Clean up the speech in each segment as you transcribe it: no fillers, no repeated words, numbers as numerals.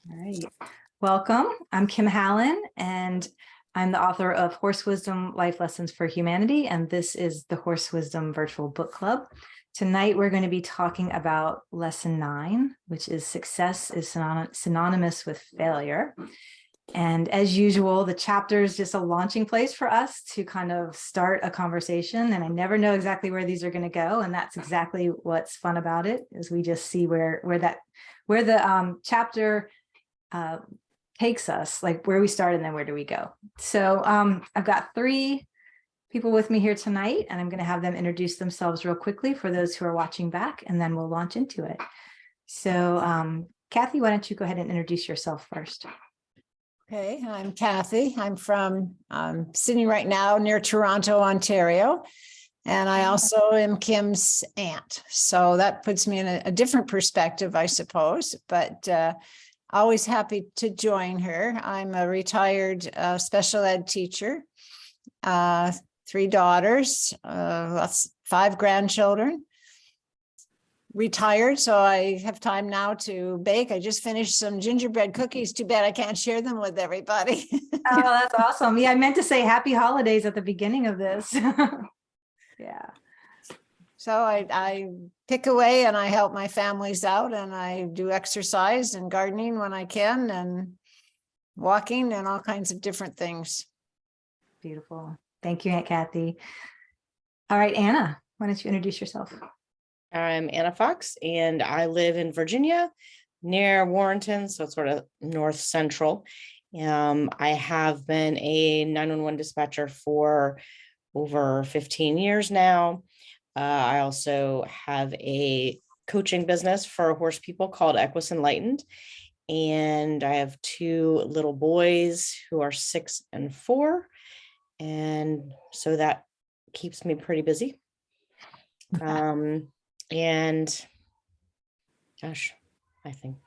All right. Welcome. I'm Kim Hallen, and I'm the author of Horse Wisdom Life Lessons for Humanity, and this is the Horse Wisdom Virtual Book Club. Tonight, we're going to be talking about Lesson 9, which is Success is Synonymous with Failure. And as usual, the chapter is just a launching place for us to kind of start a conversation. And I never know exactly where these are going to go. And that's exactly what's fun about it, is we just see where the chapter takes us, like where we start and then where do we go. So I've got 3 people with me here tonight, and I'm going to have them introduce themselves real quickly for those who are watching back, and then we'll launch into it. So Kathy, why don't you go ahead and introduce yourself first? Okay, I'm Kathy. I'm from sitting right now near Toronto, Ontario. And I also am Kim's aunt. So that puts me in a different perspective, I suppose, but always happy to join her. I'm a retired special ed teacher, 3 daughters, 5 grandchildren. Retired, so I have time now to bake. I just finished some gingerbread cookies. Too bad I can't share them with everybody. Oh, that's awesome. Yeah, I meant to say happy holidays at the beginning of this. Yeah. So I pick away and I help my families out, and I do exercise and gardening when I can, and walking and all kinds of different things. Beautiful. Thank you, Aunt Kathy. All right, Anna, why don't you introduce yourself? I'm Anna Fox, and I live in Virginia near Warrenton, so it's sort of north central. I have been a 911 dispatcher for over 15 years now. I also have a coaching business for horse people called Equus Enlightened. And I have 2 little boys who are 6 and 4. And so that keeps me pretty busy. And gosh, I think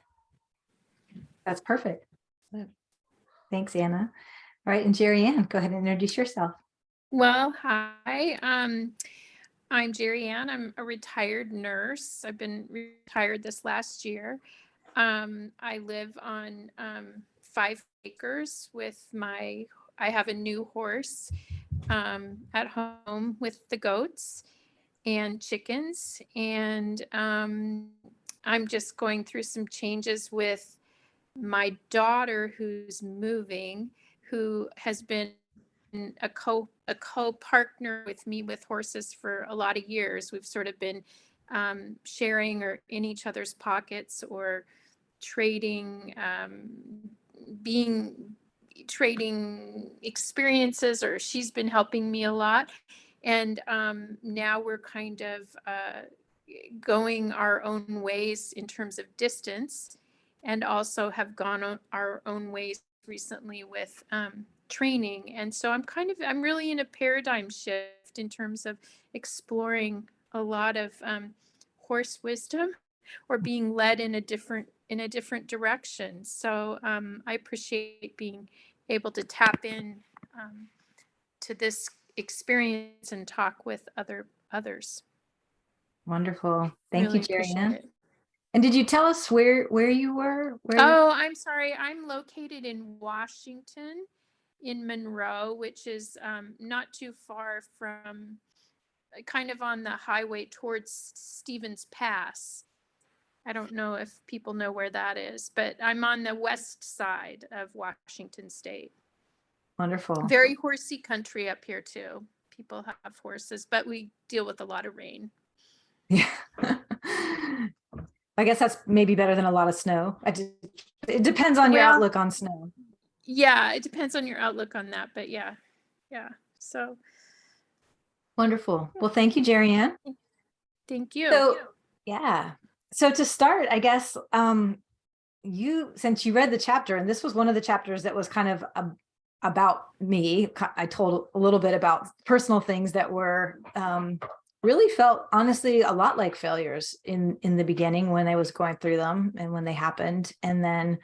That's perfect. Yeah. Thanks, Anna. All right, and Jerry Ann, go ahead and introduce yourself. Well, hi. I'm Jerry Ann. I'm a retired nurse. I've been retired this last year. I live on 5 acres with I have a new horse at home with the goats and chickens. And I'm just going through some changes with my daughter who's moving, who has been a co-partner with me with horses for a lot of years. We've sort of been sharing or in each other's pockets or trading trading experiences, or she's been helping me a lot. And now we're kind of going our own ways in terms of distance, and also have gone on our own ways recently with training. And so I'm really in a paradigm shift in terms of exploring a lot of horse wisdom, or being led in a different direction. So I appreciate being able to tap in to this experience and talk with others. Wonderful. Thank Really you, Jerry appreciate Ann. it. And did you tell us where you were? Oh, I'm sorry. I'm located in Washington, in Monroe, which is not too far from, kind of on the highway towards Stevens Pass. I don't know if people know where that is, but I'm on the west side of Washington State. Wonderful. Very horsey country up here too. People have horses, but we deal with a lot of rain. Yeah. I guess that's maybe better than a lot of snow. It depends on your outlook on snow. Yeah, it depends on your outlook on that, but yeah. So wonderful. Well, thank you, Jerry Ann. Thank you. So yeah. So to start, I guess since you read the chapter, and this was one of the chapters that was kind of about me, I told a little bit about personal things that were really felt honestly a lot like failures in the beginning when I was going through them and when they happened, and then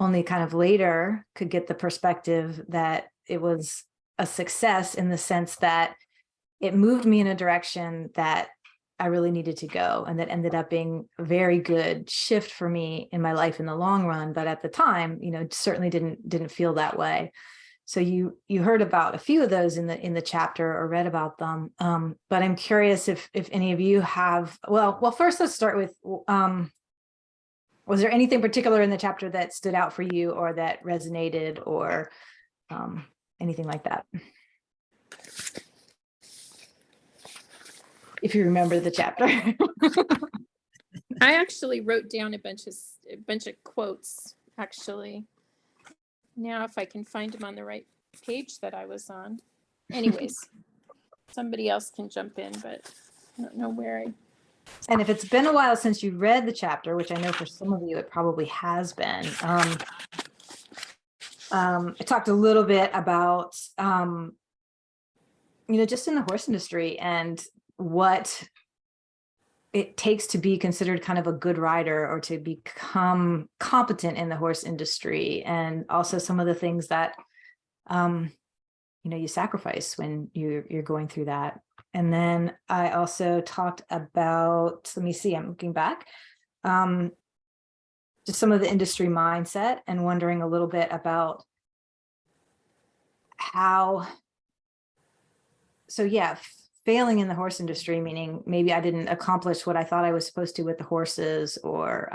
only kind of later could get the perspective that it was a success in the sense that it moved me in a direction that I really needed to go. And that ended up being a very good shift for me in my life in the long run. But at the time, certainly didn't feel that way. So you heard about a few of those in the chapter or read about them. But I'm curious if any of you have, well, first let's start with, was there anything particular in the chapter that stood out for you or that resonated or anything like that? If you remember the chapter. I actually wrote down a bunch of quotes, actually. Now, if I can find them on the right page that I was on. Anyways, somebody else can jump in, but I don't know where I. And if it's been a while since you read the chapter, which I know for some of you it probably has been, I talked a little bit about, just in the horse industry and what it takes to be considered kind of a good rider or to become competent in the horse industry, and also some of the things that you sacrifice when you're going through that. And then I also talked about, let me see, I'm looking back, just some of the industry mindset and wondering a little bit about how, failing in the horse industry, meaning maybe I didn't accomplish what I thought I was supposed to with the horses, or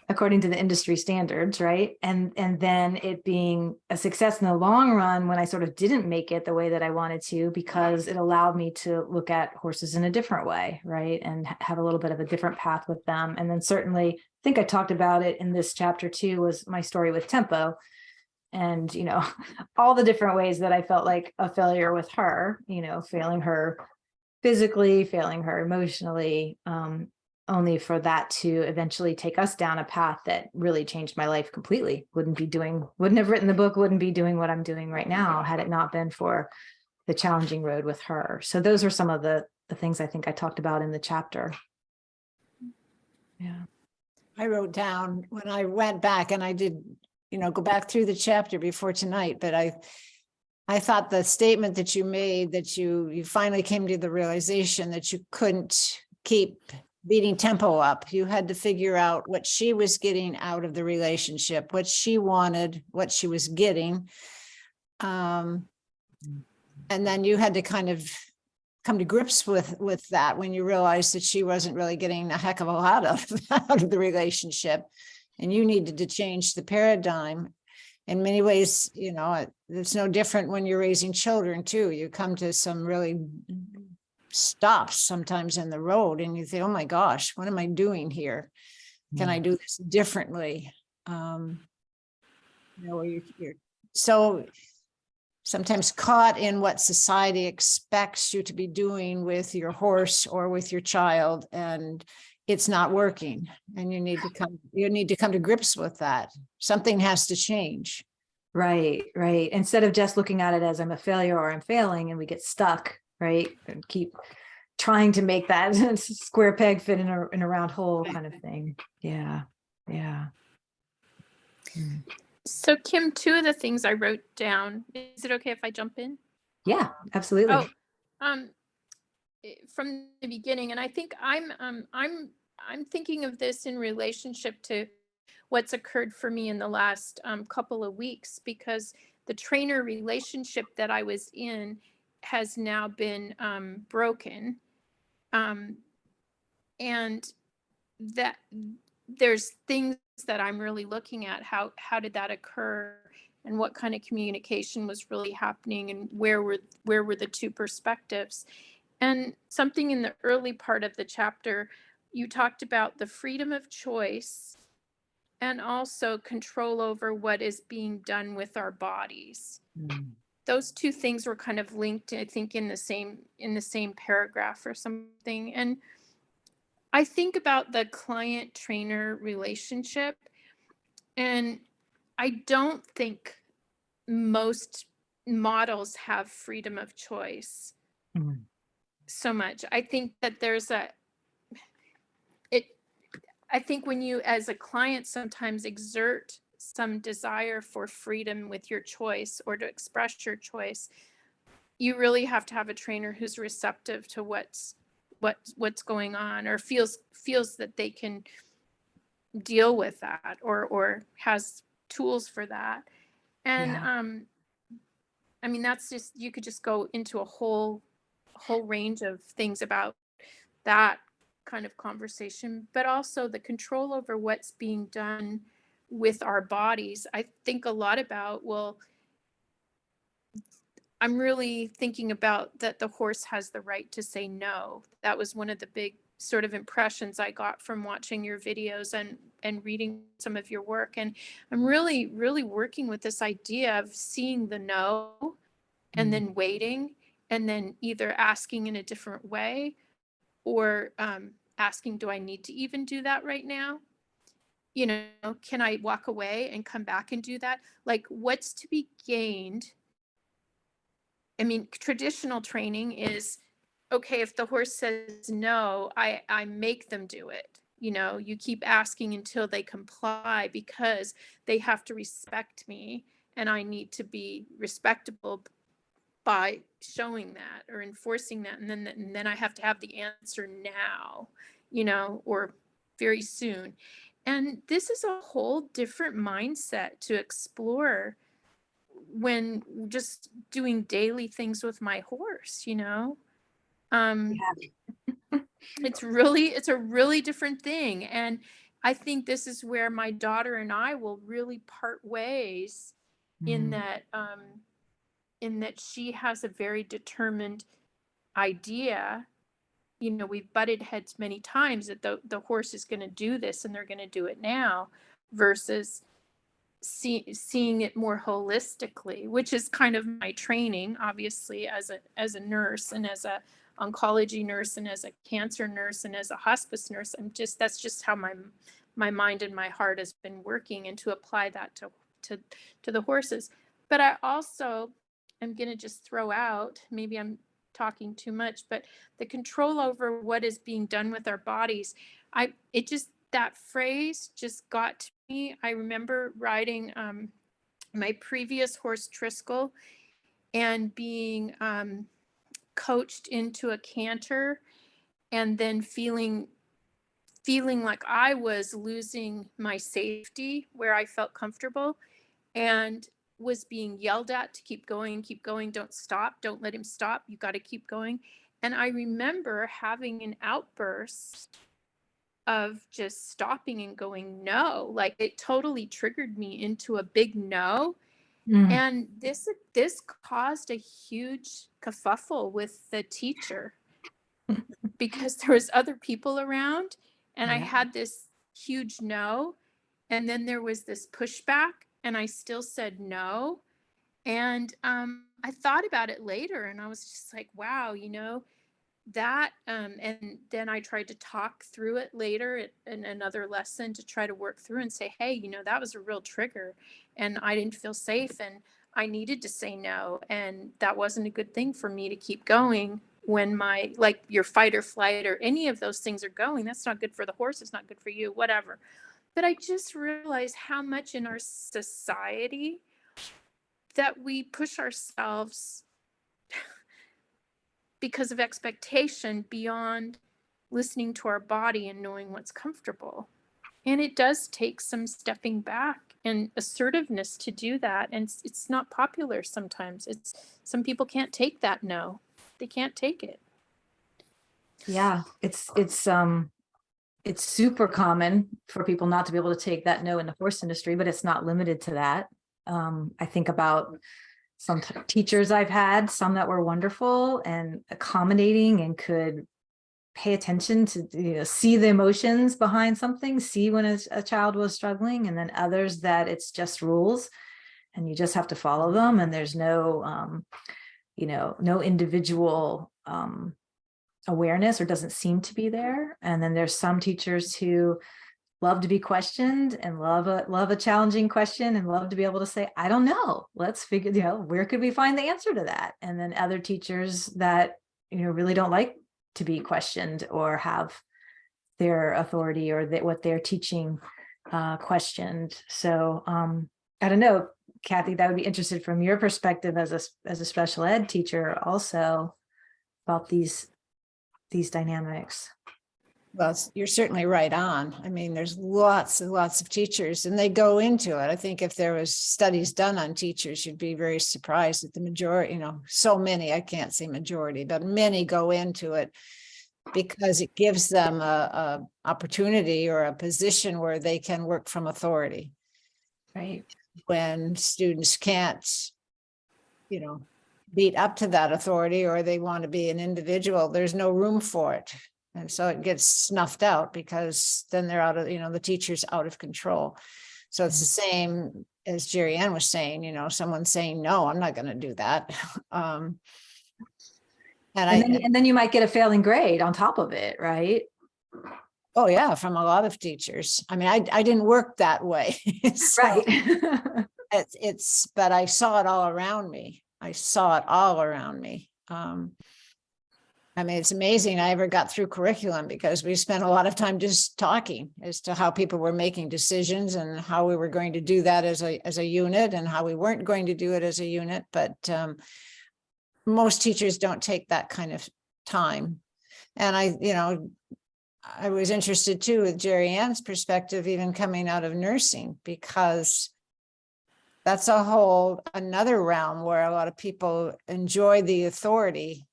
according to the industry standards, right? And then it being a success in the long run when I sort of didn't make it the way that I wanted to, because it allowed me to look at horses in a different way, right? And have a little bit of a different path with them. And then certainly, I think I talked about it in this chapter too, was my story with Tempo. And, all the different ways that I felt like a failure with her, failing her physically, failing her emotionally, only for that to eventually take us down a path that really changed my life completely. Wouldn't have written the book, wouldn't be doing what I'm doing right now had it not been for the challenging road with her. So those are some of the things I think I talked about in the chapter. Yeah. I wrote down when I went back and I did, go back through the chapter before tonight, but I thought the statement that you made, that you finally came to the realization that you couldn't keep beating Tempo up. You had to figure out what she was getting out of the relationship, what she wanted, what she was getting. And then you had to kind of come to grips with that when you realized that she wasn't really getting a heck of a lot out of the relationship. And you needed to change the paradigm. In many ways, it's no different when you're raising children too. You come to some really stops sometimes in the road and you think, oh my gosh, what am I doing here? Can I do this differently? You're so sometimes caught in what society expects you to be doing with your horse or with your child, and it's not working. And you need to come to grips with that. Something has to change. Right. Instead of just looking at it as I'm a failure or I'm failing, and we get stuck, right? And keep trying to make that square peg fit in a round hole kind of thing. Yeah. So Kim, two of the things I wrote down, is it okay if I jump in? Yeah, absolutely. From the beginning, and I think I'm thinking of this in relationship to what's occurred for me in the last couple of weeks, because the trainer relationship that I was in has now been broken, and that there's things that I'm really looking at. How did that occur, and what kind of communication was really happening, and where were the two perspectives? And something in the early part of the chapter, you talked about the freedom of choice and also control over what is being done with our bodies. Those two things were kind of linked, I think, in the same paragraph or something. And I think about the client trainer relationship, and I don't think most models have freedom of choice so much. I think that I think when you as a client sometimes exert some desire for freedom with your choice or to express your choice, you really have to have a trainer who's receptive to what's going on, or feels that they can deal with that, or has tools for that. And Yeah. I mean, that's just, you could just go into a whole range of things about that kind of conversation, but also the control over what's being done with our bodies. I think a lot about, well, I'm really thinking about that the horse has the right to say no. That was one of the big sort of impressions I got from watching your videos and reading some of your work. And I'm really, really working with this idea of seeing the no and Mm. then waiting, and then either asking in a different way, or asking, do I need to even do that right now? You know, can I walk away and come back and do that? Like, what's to be gained? I mean, traditional training is, okay, if the horse says no, I make them do it. You know, you keep asking until they comply, because they have to respect me, and I need to be respectable by showing that or enforcing that. And then I have to have the answer now, you know, or very soon. And this is a whole different mindset to explore when just doing daily things with my horse, you know. um Yeah. it's a really different thing. And I think this is where my daughter and I will really part ways, in Mm. that she has a very determined idea. You know, we've butted heads many times that the horse is going to do this and they're going to do it now, versus seeing it more holistically, which is kind of my training, obviously, as a nurse, and as a oncology nurse, and as a cancer nurse, and as a hospice nurse. That's just how my mind and my heart has been working, and to apply that to to the horses. But I also am going to just throw out, maybe I'm talking too much, but the control over what is being done with our bodies. It just, that phrase just got to me. I remember riding my previous horse, Triskel, and being coached into a canter, and then feeling like I was losing my safety where I felt comfortable, and was being yelled at to keep going, don't stop, don't let him stop, you got to keep going. And I remember having an outburst of just stopping and going, no. Like, it totally triggered me into a big no. Mm. And this caused a huge kerfuffle with the teacher, because there was other people around, and I Yeah. had this huge no, and then there was this pushback, and I still said no. And I thought about it later, and I was just like, wow, you know, that and then I tried to talk through it later in another lesson, to try to work through and say, hey, you know, that was a real trigger, and I didn't feel safe, and I needed to say no, and that wasn't a good thing for me to keep going when my, like, your fight or flight or any of those things are going. That's not good for the horse, it's not good for you, whatever. But I just realized how much in our society that we push ourselves because of expectation beyond listening to our body and knowing what's comfortable. And it does take some stepping back and assertiveness to do that. And it's not popular sometimes. It's, some people can't take that no. They can't take it. Yeah. It's super common for people not to be able to take that no in the horse industry, but it's not limited to that. I think about some teachers I've had, some that were wonderful and accommodating and could pay attention to, you know, see the emotions behind something, see when a child was struggling, and then others that it's just rules and you just have to follow them, and there's no you know, no individual awareness, or doesn't seem to be there. And then there's some teachers who love to be questioned and love a challenging question, and love to be able to say, I don't know, let's figure, you know, where could we find the answer to that? And then other teachers that, you know, really don't like to be questioned or have their authority or what they're teaching questioned. So I don't know, Kathy, that would be interested from your perspective as a special ed teacher also about these dynamics. Well, you're certainly right on. I mean, there's lots and lots of teachers and they go into it. I think if there was studies done on teachers, you'd be very surprised at the majority, so many, I can't say majority, but many go into it because it gives them a opportunity or a position where they can work from authority. Right. When students can't, beat up to that authority, or they want to be an individual, there's no room for it. And so it gets snuffed out because then they're out of, the teacher's out of control. So it's the same as Jerry Ann was saying, someone saying, no, I'm not going to do that. And then you might get a failing grade on top of it, right? Oh yeah, from a lot of teachers. I mean, I didn't work that way. So Right. but I saw it all around me. I mean, it's amazing I ever got through curriculum because we spent a lot of time just talking as to how people were making decisions and how we were going to do that as a unit and how we weren't going to do it as a unit. But most teachers don't take that kind of time. And I was interested too with Jerry Ann's perspective, even coming out of nursing, because that's another realm where a lot of people enjoy the authority.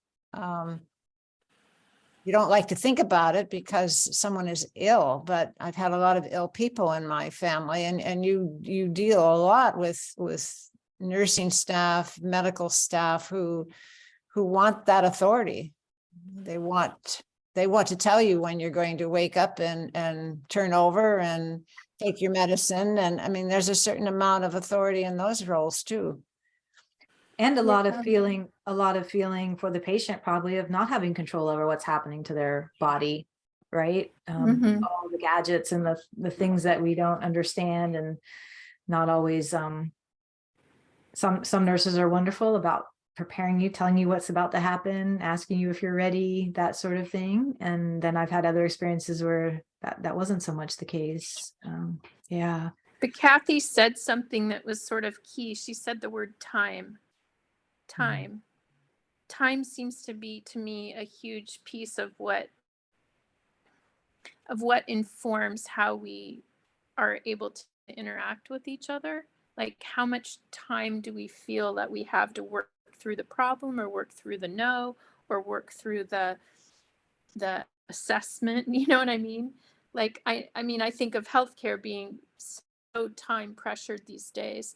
You don't like to think about it because someone is ill, but I've had a lot of ill people in my family, and you deal a lot with nursing staff, medical staff who want that authority. They want to tell you when you're going to wake up and turn over and take your medicine. And I mean, there's a certain amount of authority in those roles too. And a lot of feeling for the patient, probably, of not having control over what's happening to their body, right? All the gadgets and the things that we don't understand, and not always. Some nurses are wonderful about preparing you, telling you what's about to happen, asking you if you're ready, that sort of thing. And then I've had other experiences where that wasn't so much the case. Yeah. But Kathy said something that was sort of key. She said the word time. Time seems to be, to me, a huge piece of what informs how we are able to interact with each other. Like, how much time do we feel that we have to work through the problem, or work through the no, or work through the assessment? You know what I mean? Like, I mean, I think of healthcare being so time pressured these days.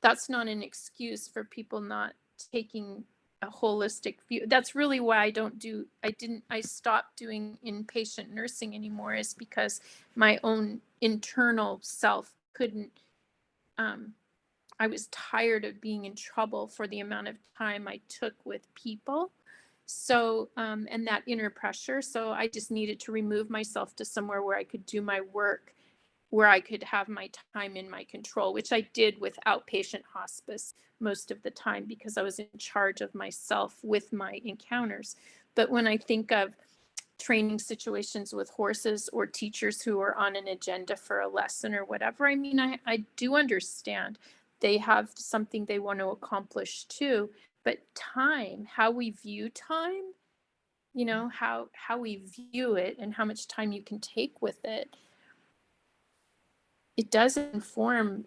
That's not an excuse for people not taking a holistic view. That's really why I stopped doing inpatient nursing anymore, is because my own internal self couldn't, I was tired of being in trouble for the amount of time I took with people. So, and that inner pressure. So I just needed to remove myself to somewhere where I could do my work, where I could have my time in my control, which I did with outpatient hospice most of the time because I was in charge of myself with my encounters. But when I think of training situations with horses or teachers who are on an agenda for a lesson or whatever, I mean, I do understand they have something they want to accomplish too. But time, how we view time, how we view it and how much time you can take with it, it does inform,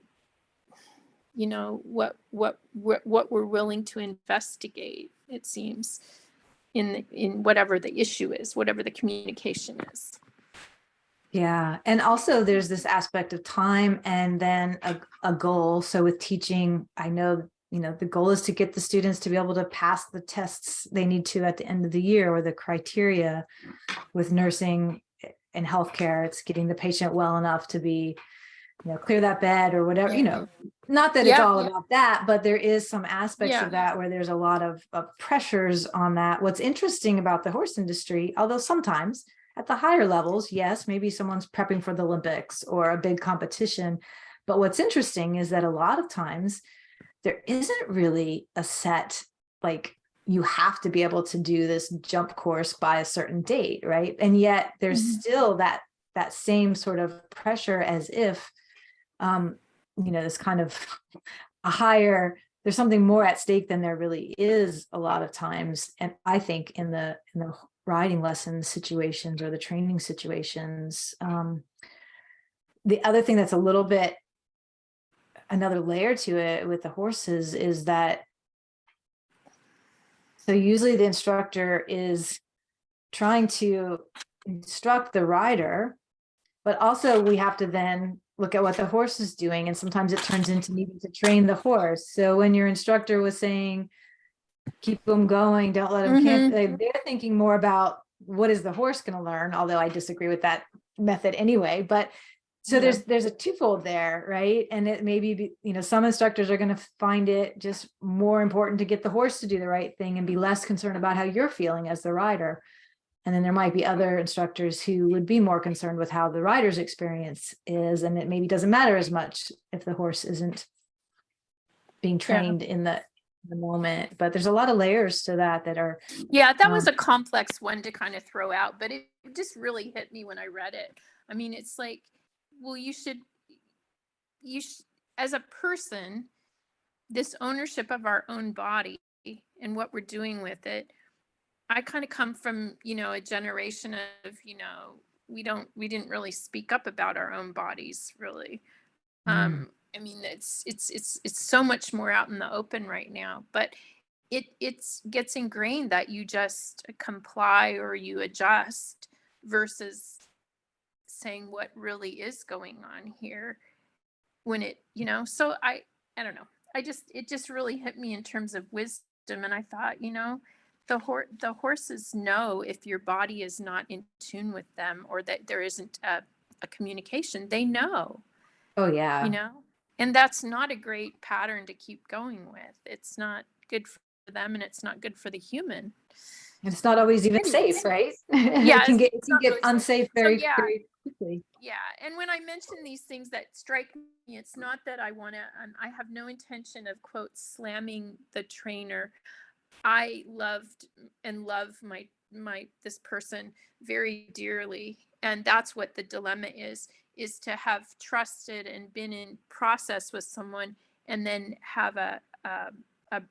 what we're willing to investigate, it seems, in whatever the issue is, whatever the communication is. Yeah. And also there's this aspect of time and then a goal. So with teaching, I know, the goal is to get the students to be able to pass the tests they need to at the end of the year, or the criteria. With nursing and healthcare, it's getting the patient well enough to be, clear that bed or whatever, not that it's all about that, but there is some aspects of that where there's a lot of pressures on that. What's interesting about the horse industry, although sometimes at the higher levels, yes, maybe someone's prepping for the Olympics or a big competition. But what's interesting is that a lot of times there isn't really a set, like, you have to be able to do this jump course by a certain date, right? And yet there's still that same sort of pressure, as if, this kind of there's something more at stake than there really is a lot of times. And I think in the riding lesson situations or the training situations, the other thing that's a little bit another layer to it with the horses is that, so usually the instructor is trying to instruct the rider, but also we have to then look at what the horse is doing. And sometimes it turns into needing to train the horse. So when your instructor was saying, keep them going, don't let them can't, they're thinking more about what is the horse going to learn, although I disagree with that method anyway. But so there's a twofold there, right? And it maybe, some instructors are going to find it just more important to get the horse to do the right thing and be less concerned about how you're feeling as the rider. And then there might be other instructors who would be more concerned with how the rider's experience is. And it maybe doesn't matter as much if the horse isn't being trained in the moment. But there's a lot of layers to that are. Yeah, that was a complex one to kind of throw out, but it just really hit me when I read it. I mean, it's like, well, you should, as a person, this ownership of our own body and what we're doing with it. I kind of come from, a generation of, we didn't really speak up about our own bodies, really. I mean, it's so much more out in the open right now, but it gets ingrained that you just comply or you adjust versus saying what really is going on here when it, so I don't know. It just really hit me in terms of wisdom. And I thought, the horses know if your body is not in tune with them or that there isn't a communication, they know. Oh yeah. And that's not a great pattern to keep going with. It's not good for them and it's not good for the human. And it's not always even safe, right? Yeah, it can get really unsafe very quickly. Yeah, and when I mention these things that strike me, it's not that I want to, I have no intention of, quote, slamming the trainer. I loved and love my this person very dearly, and that's what the dilemma is to have trusted and been in process with someone and then have a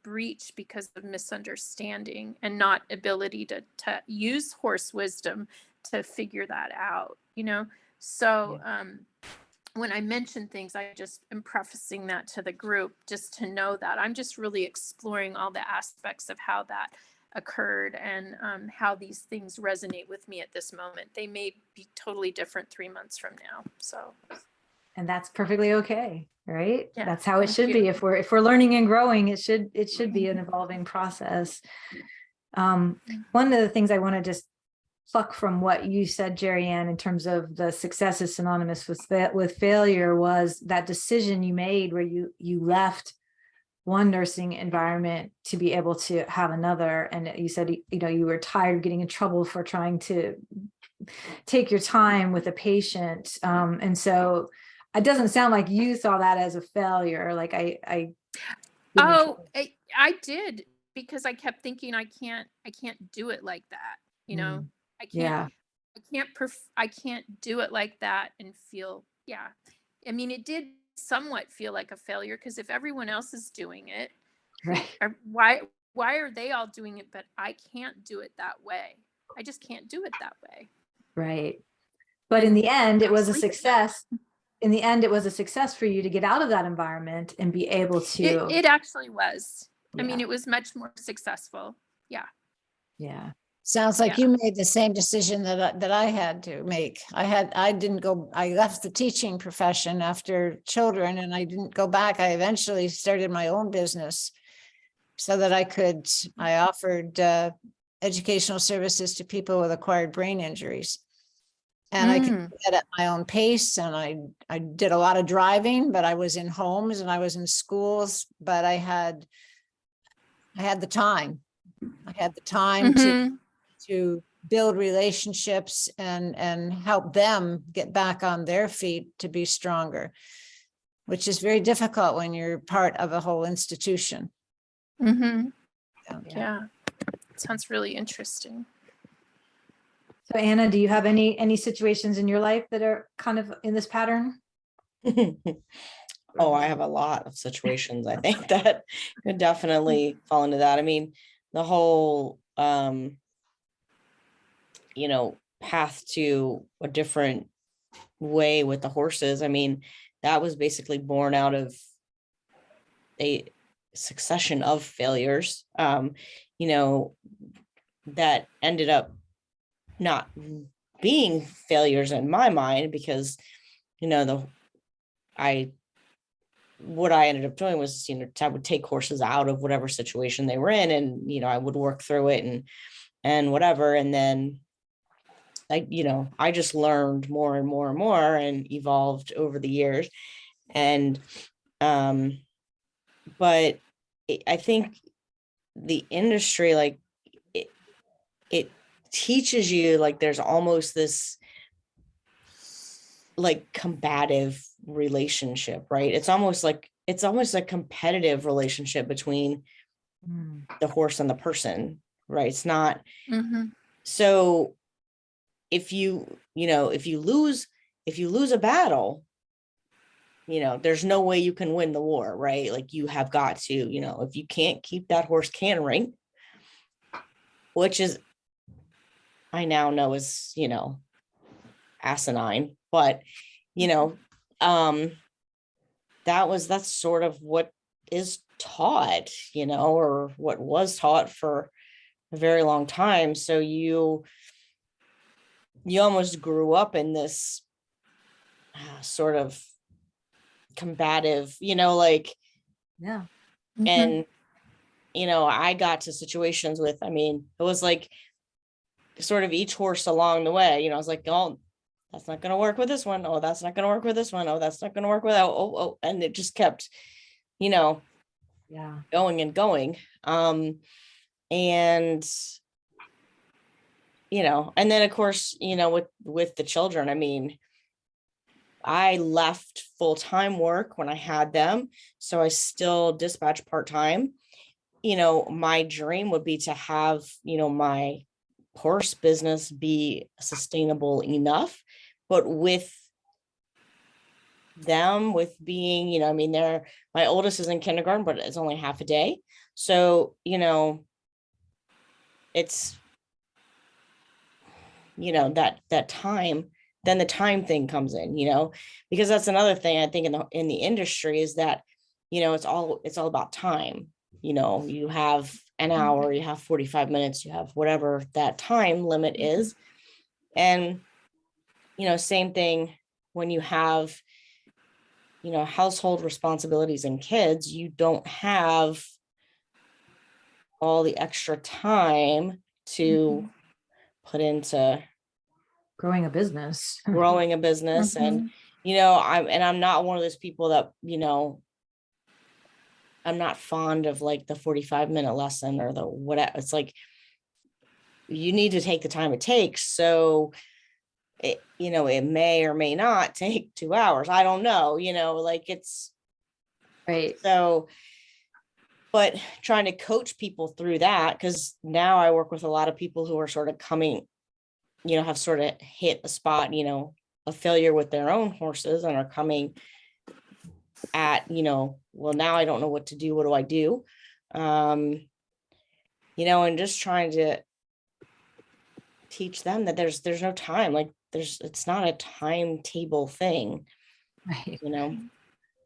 breach because of misunderstanding and not ability to use horse wisdom to figure that out, so when I mention things, I just am prefacing that to the group just to know that I'm just really exploring all the aspects of how that occurred and how these things resonate with me at this moment. They may be totally different 3 months from now. So, and that's perfectly okay, right? Yeah, that's how it should be. If we're learning and growing, it should be an evolving process. One of the things I want to just pluck from what you said, Jerry Ann, in terms of the success is synonymous with failure was that decision you made where you left one nursing environment to be able to have another. And you said, you were tired of getting in trouble for trying to take your time with a patient. And so it doesn't sound like you saw that as a failure. Like I did, because I kept thinking I can't do it like that. I can't do it like that and feel, I mean, it did somewhat feel like a failure because if everyone else is doing it, right, why are they all doing it, but I can't do it that way? I just can't do it that way. Right. But in the end, it was a success. In the end, it was a success for you to get out of that environment and be able to. It actually was. I mean, it was much more successful. Yeah. Yeah. Sounds like you made the same decision that I had to make. I left the teaching profession after children and I didn't go back. I eventually started my own business so that I offered educational services to people with acquired brain injuries. And I could do that at my own pace. And I did a lot of driving, but I was in homes and I was in schools, but I had the time. I had the time to build relationships and help them get back on their feet to be stronger, which is very difficult when you're part of a whole institution. Yeah. Sounds really interesting. So Anna, do you have any situations in your life that are kind of in this pattern? Oh, I have a lot of situations, I think that could definitely fall into that. I mean, the whole, path to a different way with the horses. I mean, that was basically born out of a succession of failures, you know, that ended up not being failures in my mind because, I what I ended up doing was, I would take horses out of whatever situation they were in, and I would work through it and whatever, and then I just learned more and more and more and evolved over the years, and but I think the industry, like it teaches you, like there's almost this like combative relationship, right? It's almost a competitive relationship between the horse and the person, right? It's not. Mhm. So if you lose a battle, there's no way you can win the war, right? Like you have got to, if you can't keep that horse cantering, which is, I now know is, asinine, but that's sort of what is taught, or what was taught for a very long time. So you almost grew up in this sort of combative, like, Yeah. Mhm. and I got to situations with, I mean, it was like sort of each horse along the way, I was like, oh, that's not going to work with this one. Oh, that's not going to work with this one. Oh, that's not going to work with that. Oh, and it just kept, Yeah. going and going. And and then of course, with the children, I mean, I left full-time work when I had them, so I still dispatch part-time. My dream would be to have, my horse business be sustainable enough, but with them, with being, I mean, my oldest is in kindergarten, but it's only half a day. So, it's, that time, then the time thing comes in, because that's another thing I think in the industry is that, it's all about time. You have an hour, you have 45 minutes, you have whatever that time limit is. And, same thing when you have, household responsibilities and kids, you don't have all the extra time to put into Growing a business. growing a business. And I'm not one of those people that I'm not fond of like the 45-minute lesson or the whatever. It's like you need to take the time it takes. So it may or may not take 2 hours. I don't know, like it's Right. so, but trying to coach people through that, because now I work with a lot of people who are sort of coming, have sort of hit a spot, a failure with their own horses and are coming at, well, now I don't know what to do. What do I do? And just trying to teach them that there's no time, like it's not a timetable thing, Right. Right.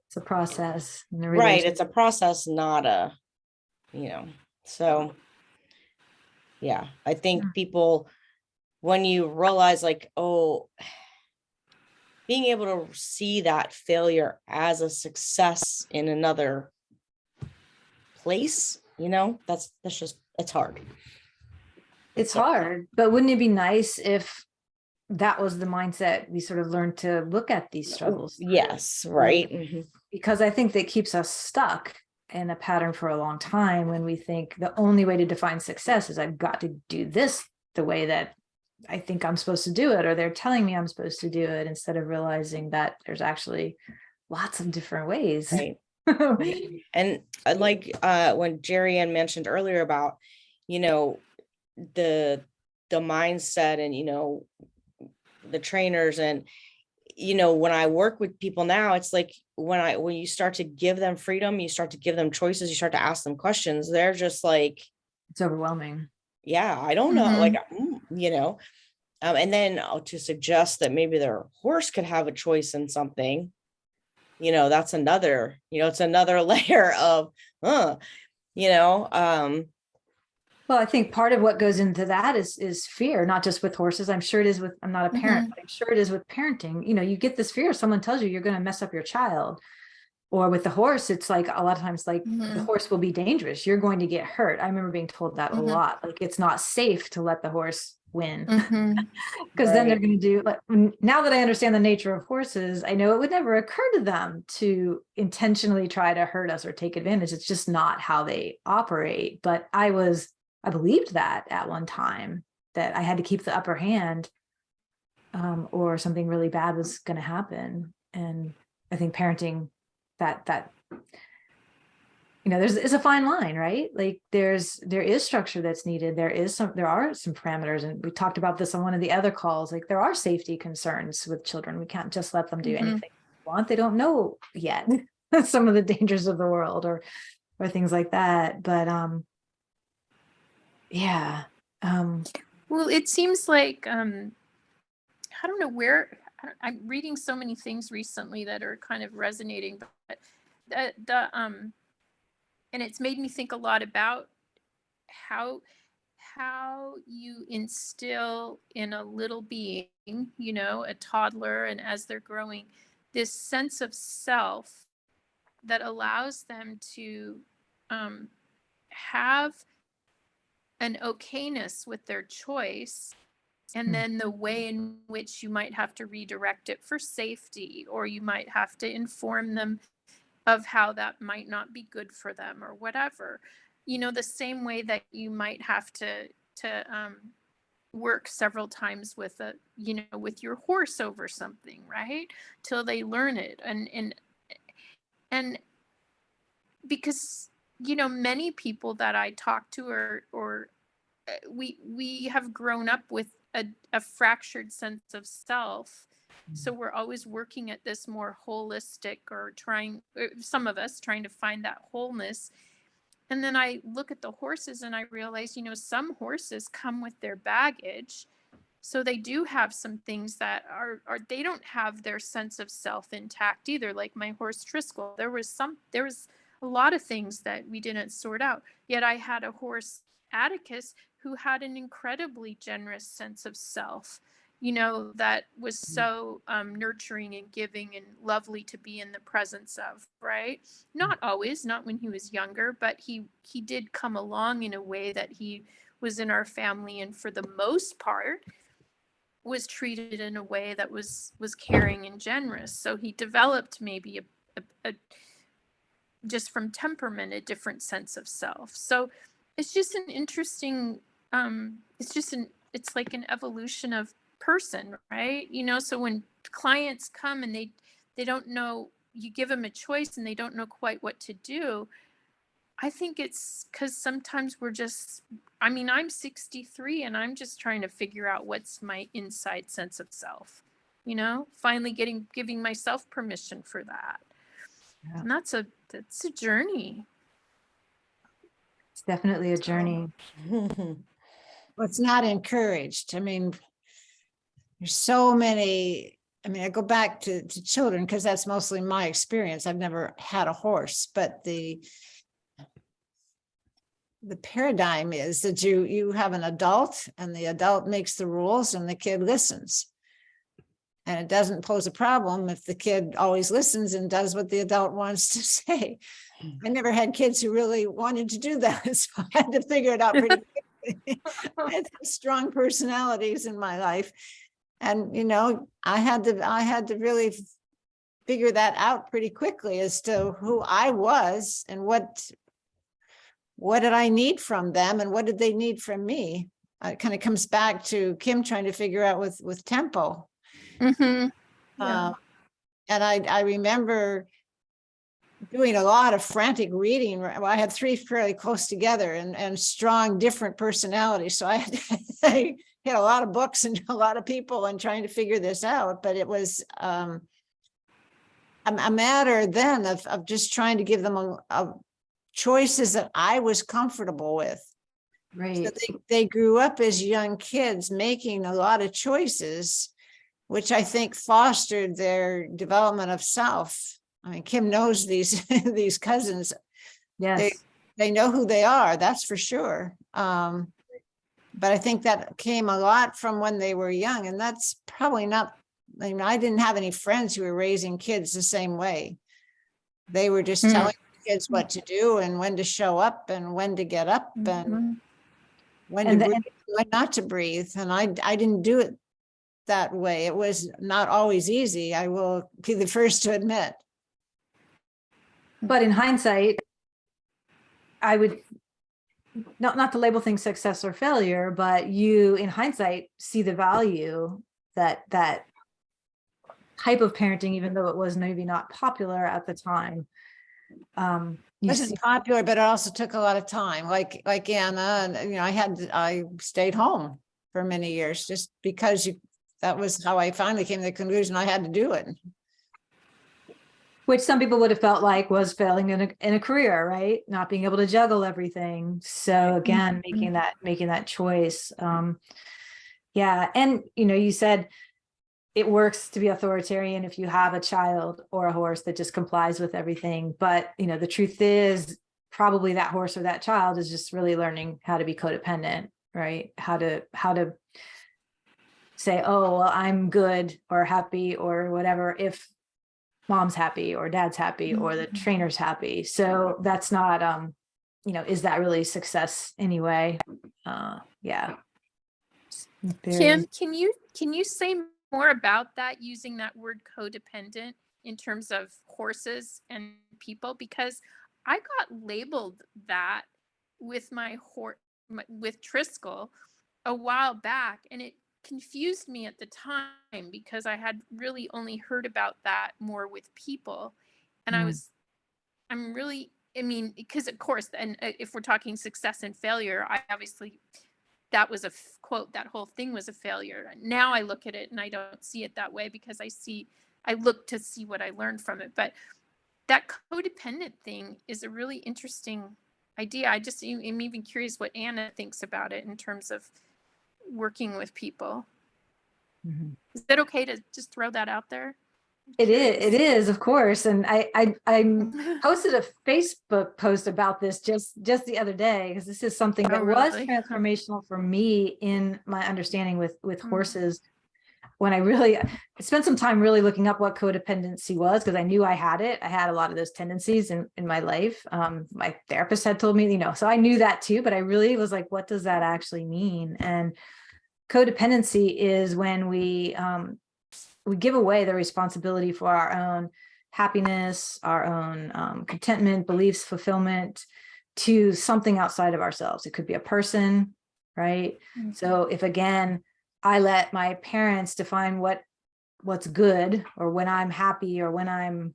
It's a process. And a Right. relationship. It's a process, not a, so yeah, I think people, when you realize like, oh, being able to see that failure as a success in another place, that's just, it's hard. It's hard, but wouldn't it be nice if that was the mindset we sort of learned to look at these struggles through? Yes, right. Mhm. Because I think that keeps us stuck in a pattern for a long time when we think the only way to define success is I've got to do this the way that I think I'm supposed to do it, or they're telling me I'm supposed to do it, instead of realizing that there's actually lots of different ways. Right. And like when Jerry Ann mentioned earlier about, the mindset and, the trainers, and when I work with people now, it's like when you start to give them freedom, you start to give them choices, you start to ask them questions, they're just like, It's overwhelming. yeah, I don't know, Mhm. like, and then to suggest that maybe their horse could have a choice in something, that's another, it's another layer of, Well, I think part of what goes into that is fear, not just with horses. I'm sure it is with, I'm not a parent, but I'm sure it is with parenting. You get this fear, someone tells you you're going to mess up your child. Or with the horse, it's like a lot of times, like the horse will be dangerous. You're going to get hurt. I remember being told that a lot. Like it's not safe to let the horse win, because then they're Right. going to do, like, now that I understand the nature of horses, I know it would never occur to them to intentionally try to hurt us or take advantage. It's just not how they operate. But I believed that at one time, that I had to keep the upper hand, or something really bad was going to happen. And I think parenting, that it's a fine line, right? Like there is structure that's needed. There are some parameters, and we talked about this on one of the other calls. Like there are safety concerns with children. We can't just let them do anything they want. They don't know yet some of the dangers of the world, or things like that. But yeah. Well, it seems like I don't know where I'm reading so many things recently that are kind of resonating, but and it's made me think a lot about how you instill in a little being, a toddler, and as they're growing, this sense of self that allows them to have an okayness with their choice, and then the way in which you might have to redirect it for safety, or you might have to inform them of how that might not be good for them or whatever. The same way that you might have to work several times with with your horse over something, right? Till they learn it. And because many people that I talk to or we have grown up with a fractured sense of self. So we're always working at this more holistic, or some of us trying to find that wholeness. And then I look at the horses and I realize, some horses come with their baggage. So they do have some things that are they don't have their sense of self intact either. Like my horse Triskel, there was a lot of things that we didn't sort out. Yet I had a horse Atticus who had an incredibly generous sense of self, that was so nurturing and giving and lovely to be in the presence of, right? Not always, not when he was younger, but he did come along in a way that he was in our family, and for the most part was treated in a way that was caring and generous. So he developed maybe a just from temperament, a different sense of self. So it's just an interesting it's like an evolution of person, right? So when clients come and they don't know, you give them a choice and they don't know quite what to do. I think it's because sometimes I'm 63 and I'm just trying to figure out what's my inside sense of self, finally giving myself permission for that. Yeah. And that's a journey. It's definitely a journey. Well, it's not encouraged. There's so many. I go back to children because that's mostly my experience. I've never had a horse, but the paradigm is that you have an adult, and the adult makes the rules and the kid listens. And it doesn't pose a problem if the kid always listens and does what the adult wants to say. I never had kids who really wanted to do that, so I had to figure it out pretty quickly. I had strong personalities in my life, and I had to really figure that out pretty quickly as to who I was and what did I need from them and what did they need from me. It kind of comes back to Kim trying to figure out with tempo. Mm-hmm. Yeah. And I remember doing a lot of frantic reading. Well, I had three fairly close together and strong different personalities. So I hit a lot of books and a lot of people and trying to figure this out, but it was a matter then of just trying to give them a choices that I was comfortable with. So Right. they grew up as young kids making a lot of choices, which I think fostered their development of self. I mean, Kim knows these these cousins. Yes. They know who they are, that's for sure. But I think that came a lot from when they were young, and that's probably not, I mean, I didn't have any friends who were raising kids the same way. They were just telling kids what to do and when to show up and when to get up and when to And the- breathe, when not to breathe. And I didn't do it that way. It was not always easy, I will be the first to admit. But in hindsight, I would not to label things success or failure, but you in hindsight see the value that type of parenting, even though it was maybe not popular at the time. It You wasn't see, popular, but it also took a lot of time, like Anna, and you know, I stayed home for many years just because that was how I finally came to the conclusion I had to do it. which some people would have felt like was failing in a career, right? Not being able to juggle everything. So again, making that choice. Yeah. And you said it works to be authoritarian if you have a child or a horse that just complies with everything. But the truth is probably that horse or that child is just really learning how to be codependent, right? How to say, oh, well, I'm good or happy or whatever if mom's happy or dad's happy or the trainer's happy. So that's not, is that really success anyway? Yeah. Kim, can you say more about that, using that word codependent in terms of horses and people? Because I got labeled that with my horse, with Triskel a while back, and it confused me at the time because I had really only heard about that more with people. And I'm really, I mean, because of course, and if we're talking success and failure, I obviously, that was a quote, that whole thing was a failure. Now I look at it and I don't see it that way because I look to see what I learned from it. But that codependent thing is a really interesting idea. I'm even curious what Anna thinks about it in terms of working with people. Is that okay to just throw that out there? It is, of course. And I posted a Facebook post about this just the other day, because this is something that was really? transformational for me in my understanding with horses. When I spent some time really looking up what codependency was, because I knew I had it. I had a lot of those tendencies in my life. My therapist had told me, so I knew that too, but I really was like, what does that actually mean? And codependency is when we give away the responsibility for our own happiness, our own contentment, beliefs, fulfillment to something outside of ourselves. It could be a person, right? So if, again, I let my parents define what's good, or when I'm happy, or when I'm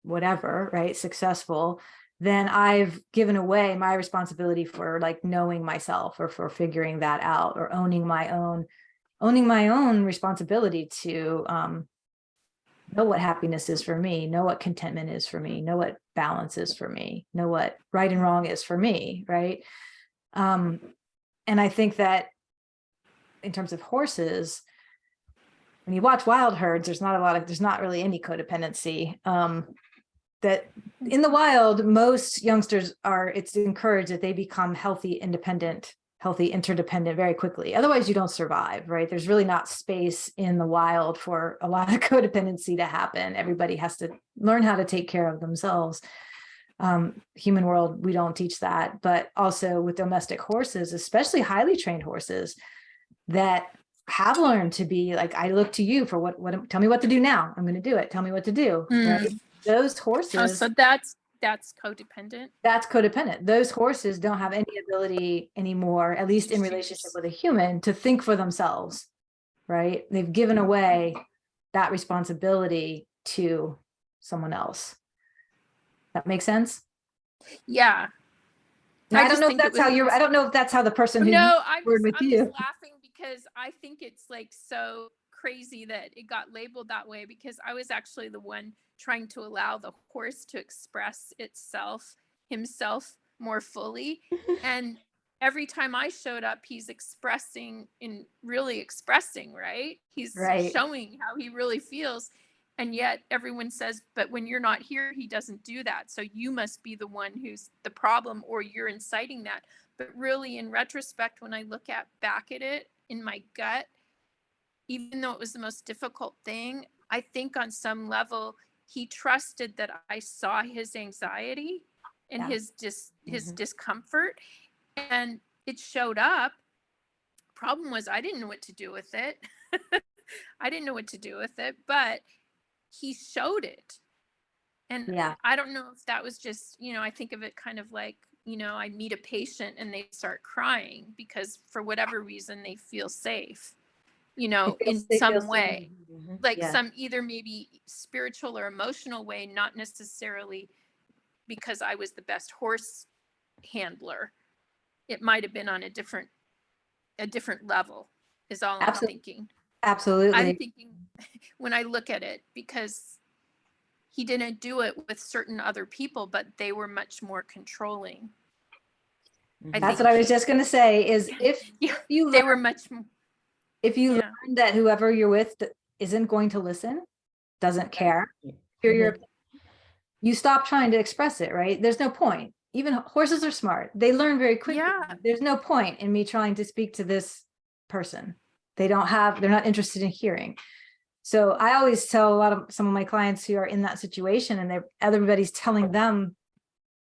whatever, right, successful, then I've given away my responsibility for like knowing myself, or for figuring that out, or owning my own responsibility to know what happiness is for me, know what contentment is for me, know what balance is for me, know what right and wrong is for me, right? And I think that in terms of horses, when you watch wild herds, there's not really any codependency. That in the wild, most youngsters it's encouraged that they become healthy, independent, healthy, interdependent very quickly. Otherwise, you don't survive, right? There's really not space in the wild for a lot of codependency to happen. Everybody has to learn how to take care of themselves. Human world, we don't teach that. But also with domestic horses, especially highly trained horses that have learned to be like, I look to you for what tell me what to do now. I'm going to do it. Tell me what to do. Right? Those horses. Oh, so that's codependent. That's codependent. Those horses don't have any ability anymore, at least in relationship with a human, to think for themselves, right? They've given away that responsibility to someone else. That makes sense? Yeah. And I don't just know if think it that's how was- I don't know if that's how the person who No, word with I'm you. just laughing because I think it's like so crazy that it got labeled that way, because I was actually the one trying to allow the horse to express himself more fully. And every time I showed up, he's really expressing, right? He's Right. showing how he really feels. And yet everyone says, but when you're not here, he doesn't do that. So you must be the one who's the problem, or you're inciting that. But really, in retrospect, when I look back at it in my gut, even though it was the most difficult thing, I think on some level, he trusted that I saw his anxiety and Yeah. his discomfort, and it showed up. Problem was, I didn't know what to do with it. I didn't know what to do with it, but he showed it. And Yeah. I don't know if that was just, I think of it kind of like, I meet a patient and they start crying because for whatever reason they feel safe, in They feel some safe. way, like Yeah. some either maybe spiritual or emotional way, not necessarily because I was the best horse handler. It might have been on a different level is all I'm thinking. Absolutely. I'm thinking when I look at it, because he didn't do it with certain other people, but they were much more controlling. That's what I was just going to say is if you they learn, were much more. if you learn that whoever you're with isn't going to listen, doesn't care, hear your opinion, you stop trying to express it, right? There's no point. Even horses are smart. They learn very quickly. Yeah. There's no point in me trying to speak to this person. They're not interested in hearing. So I always tell some of my clients who are in that situation and everybody's telling them,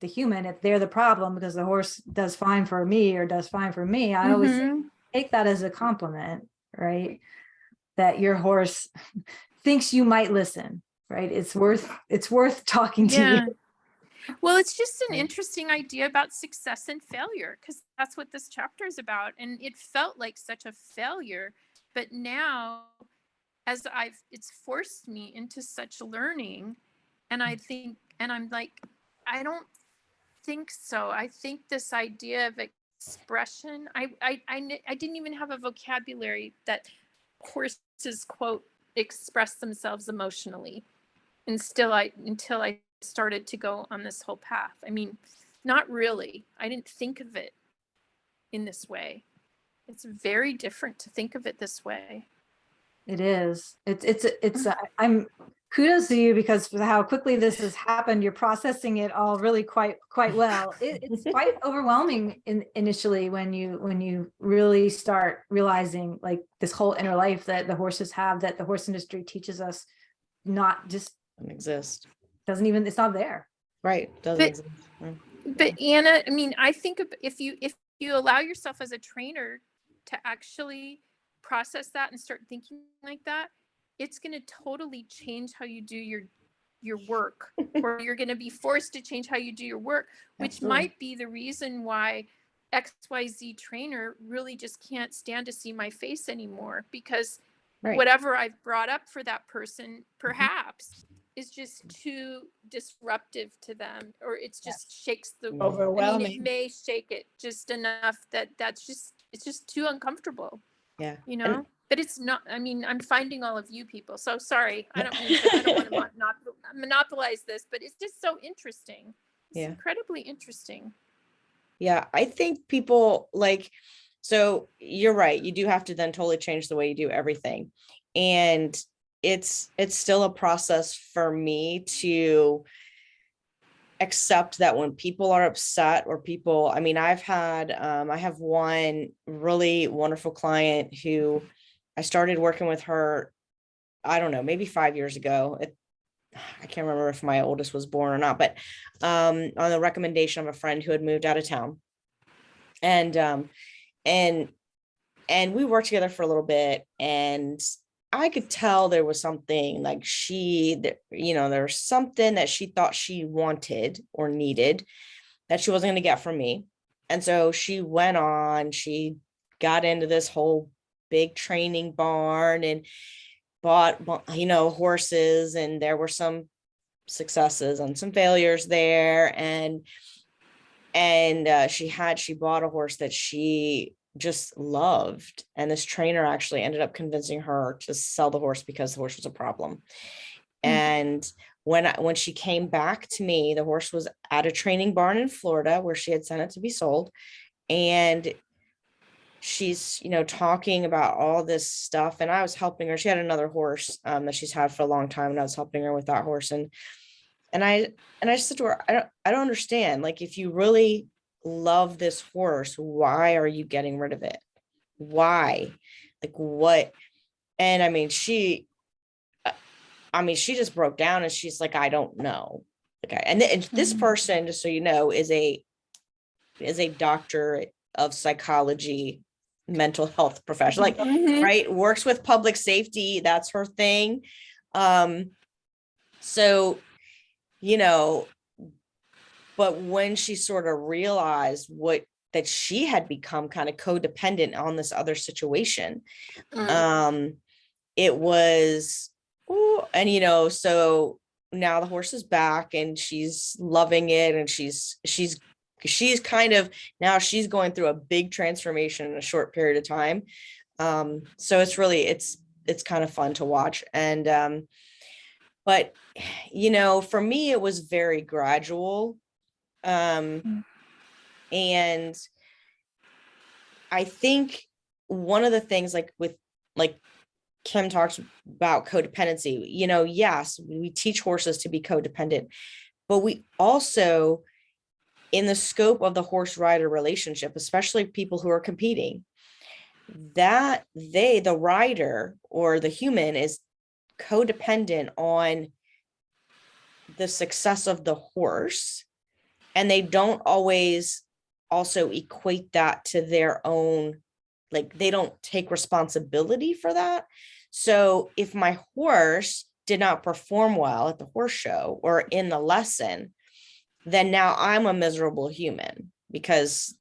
the human, if they're the problem because the horse does fine for me or does fine for me, I always say, take that as a compliment, right? That your horse thinks you might listen, right? It's worth talking to you. Well, it's just an interesting idea about success and failure, because that's what this chapter is about. And it felt like such a failure, but now it's forced me into such learning. And I'm like, I don't think so. I think this idea of expression, I didn't even have a vocabulary that horses, quote, express themselves emotionally. Until I started to go on this whole path. I mean, not really. I didn't think of it in this way. It's very different to think of it this way. It is. I'm kudos to you because for how quickly this has happened, you're processing it all really quite well. It's quite overwhelming initially when you really start realizing like this whole inner life that the horses have, that the horse industry teaches us not just exist. It's not there. Right. Doesn't exist. But Anna, I mean, I think if you allow yourself as a trainer to actually process that and start thinking like that, it's going to totally change how you do your work, or you're going to be forced to change how you do your work, which might be the reason why XYZ trainer really just can't stand to see my face anymore, because whatever I've brought up for that person perhaps is just too disruptive to them, or it's just shakes the overwhelming. I mean, it may shake it just enough it's just too uncomfortable. Yeah. But it's not. I mean, I'm finding all of you people. So sorry, I don't want to monopolize this, but it's just so interesting. It's incredibly interesting. Yeah, I think people so you're right. You do have to then totally change the way you do everything. And it's still a process for me to accept that when people are upset or I have one really wonderful client who I started working with her, I don't know, maybe 5 years ago. I can't remember if my oldest was born or not, but on the recommendation of a friend who had moved out of town. And we worked together for a little bit, and I could tell there was something like there was something that she thought she wanted or needed that she wasn't going to get from me. And so she got into this whole big training barn and bought, horses, and there were some successes and some failures there. And And she bought a horse that she just loved, and this trainer actually ended up convincing her to sell the horse because the horse was a problem. And when she came back to me, the horse was at a training barn in Florida where she had sent it to be sold, and she's talking about all this stuff, and I was helping her. She had another horse that she's had for a long time, and I was helping her with that horse. And I said to her, I don't understand. Like, if you really love this horse, why are you getting rid of it? Why? Like, what? And she just broke down, and she's like, I don't know. Okay. And this person, just so you know, is a doctor of psychology, mental health professional, like, right, works with public safety. That's her thing. So, but when she sort of realized that she had become kind of codependent on this other situation, it was, ooh, and so now the horse is back and she's loving it, and she's kind of, now she's going through a big transformation in a short period of time. So it's really, it's kind of fun to watch. And but for me, it was very gradual. And I think one of the things, like Kim talks about codependency, yes, we teach horses to be codependent, but we also, in the scope of the horse rider relationship, especially people who are competing, that the rider or the human is codependent on the success of the horse, and they don't always also equate that to their own, like, they don't take responsibility for that. So if my horse did not perform well at the horse show or in the lesson, then now I'm a miserable human because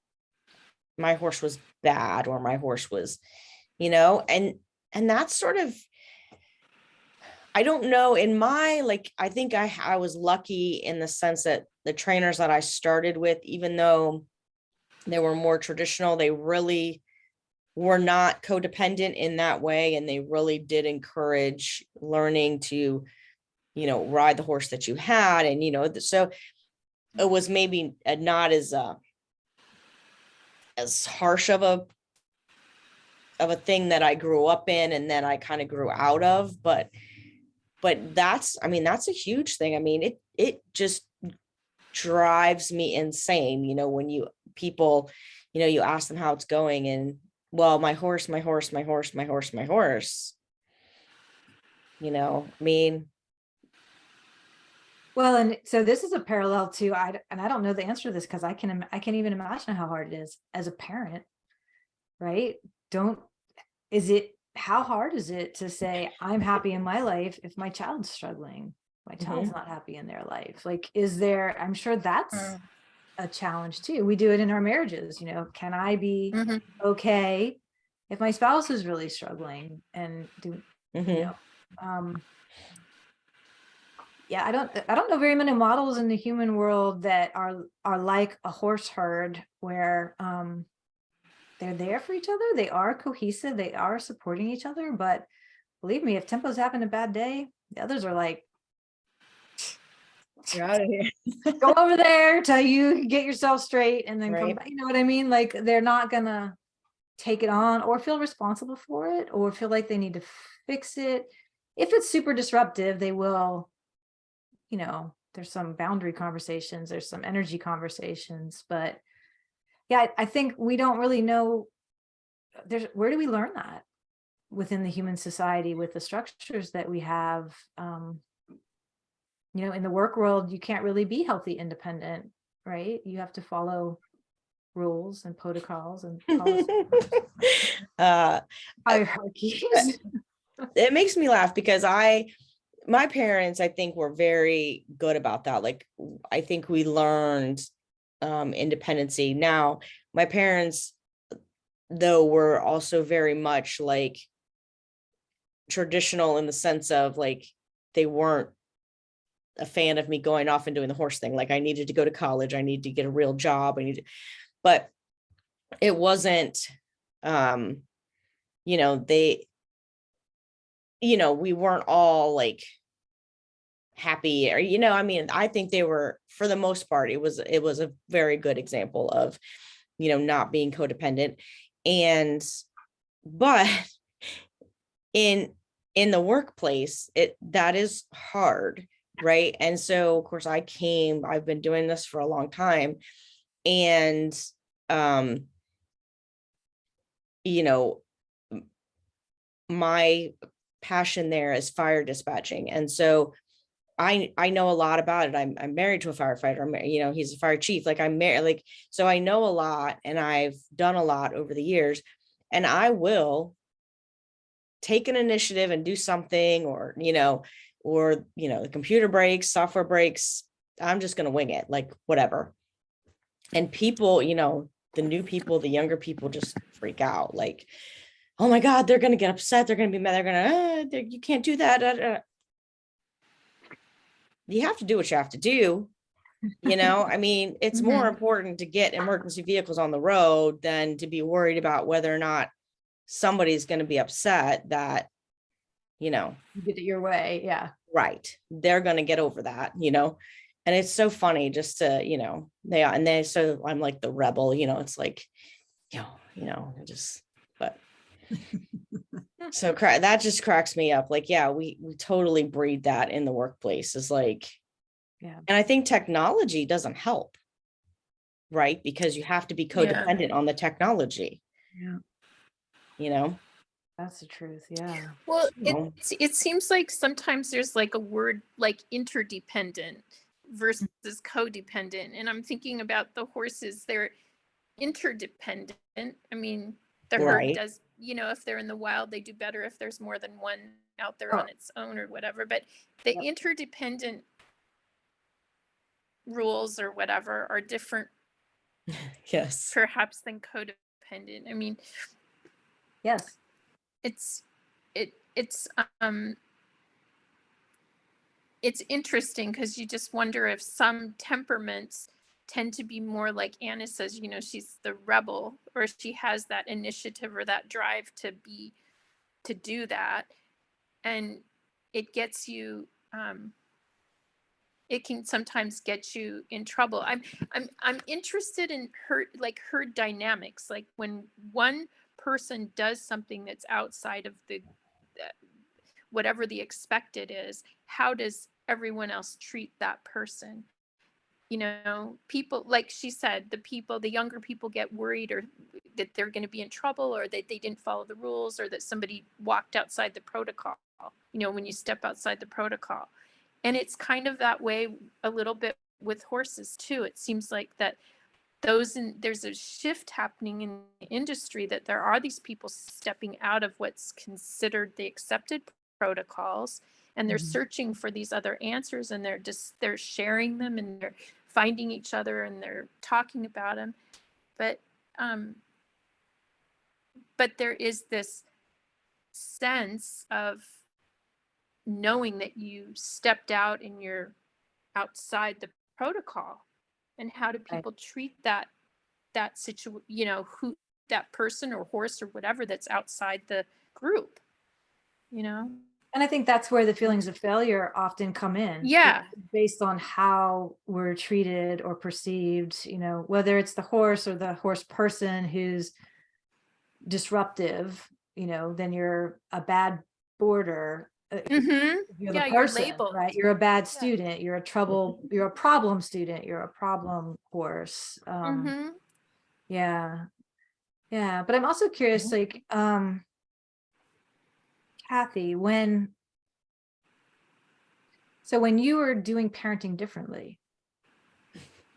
my horse was bad, or my horse was, and that's sort of, I don't know, in my, like, I think I was lucky in the sense that the trainers that I started with, even though they were more traditional, they really were not codependent in that way. And they really did encourage learning to, ride the horse that you had. And, so it was maybe not as harsh of a thing that I grew up in and then I kind of grew out of, but that's a huge thing. It just drives me insane, when people, you ask them how it's going, and, well, my horse. Well, and so this is a parallel to, I don't know the answer to this, because I can't even imagine how hard it is as a parent, right? How hard is it to say, I'm happy in my life if my child's struggling, my child's not happy in their life? Like, I'm sure that's a challenge too. We do it in our marriages, can I be okay if my spouse is really struggling, and yeah, I don't know very many models in the human world that are like a horse herd, where they're there for each other, they are cohesive, they are supporting each other. But believe me, if Tempo's having a bad day, the others are like, You're out of here. go over there till you get yourself straight, and then come Right. back. You know what I mean? Like, they're not gonna take it on or feel responsible for it or feel like they need to fix it. If it's super disruptive, they will, there's some boundary conversations, there's some energy conversations. But yeah, I think we don't really know, where do we learn that within the human society with the structures that we have? In the work world, you can't really be healthy independent, right? You have to follow rules and protocols and hierarchies. It makes me laugh because my parents, I think, were very good about that. Like, I think we learned independency. Now, my parents, though, were also very much like traditional in the sense of, like, they weren't a fan of me going off and doing the horse thing. Like I needed to go to college. I needed to get a real job. But it wasn't, you know, we weren't all like happy or, I mean, I think they were, for the most part, it was a very good example of, not being codependent. But in the workplace, that is hard. Right. And so of course I've been doing this for a long time, and, my passion there is fire dispatching. And so I know a lot about it. I'm married to a firefighter. He's a fire chief. Like I'm married, like, so I know a lot, and I've done a lot over the years, and I will take an initiative and do something, or the computer breaks, software breaks. I'm just going to wing it, like whatever. And people, the new people, the younger people just freak out. Like, oh my God, they're going to get upset. They're going to be mad. They're going to, you can't do that. You have to do what you have to do. I mean, it's more important to get emergency vehicles on the road than to be worried about whether or not somebody's going to be upset that, You did it your way. Yeah. right. They're going to get over that, and it's so funny just to, so I'm like the rebel, it's like, but so that just cracks me up. Like, yeah, we totally breed that in the workplace, is like, Yeah. and I think technology doesn't help, right? Because you have to be codependent on the technology. Yeah. That's the truth. Yeah. Well, No. it seems like sometimes there's like a word like interdependent versus codependent. And I'm thinking about the horses, they're interdependent. I mean, the herd Right. does, if they're in the wild, they do better if there's more than one out there on its own or whatever. But the interdependent rules or whatever are different, Yes. perhaps, than codependent. I mean, Yes. it's interesting because you just wonder if some temperaments tend to be more like Anna says, she's the rebel, or she has that initiative or that drive to do that. And it gets you, it can sometimes get you in trouble. I'm interested in herd dynamics, like when one person does something that's outside of whatever the expected is, how does everyone else treat that person? People, like she said, the younger people get worried, or that they're going to be in trouble, or that they didn't follow the rules, or that somebody walked outside the protocol, when you step outside the protocol. And it's kind of that way a little bit with horses too. It seems like that there's a shift happening in the industry, that there are these people stepping out of what's considered the accepted protocols, and they're searching for these other answers, and they're sharing them, and they're finding each other, and they're talking about them. But there is this sense of knowing that you stepped out and you're outside the protocol. And how do people treat that situation, who that person or horse or whatever that's outside the group, And I think that's where the feelings of failure often come in. Yeah. Based on how we're treated or perceived, whether it's the horse or the horse person who's disruptive, then you're a bad boarder. You're the person, you're labeled. right? You're a bad student. You're you're a problem student. You're a problem horse. Yeah. Yeah. But I'm also curious, like, Kathy, when you were doing parenting differently,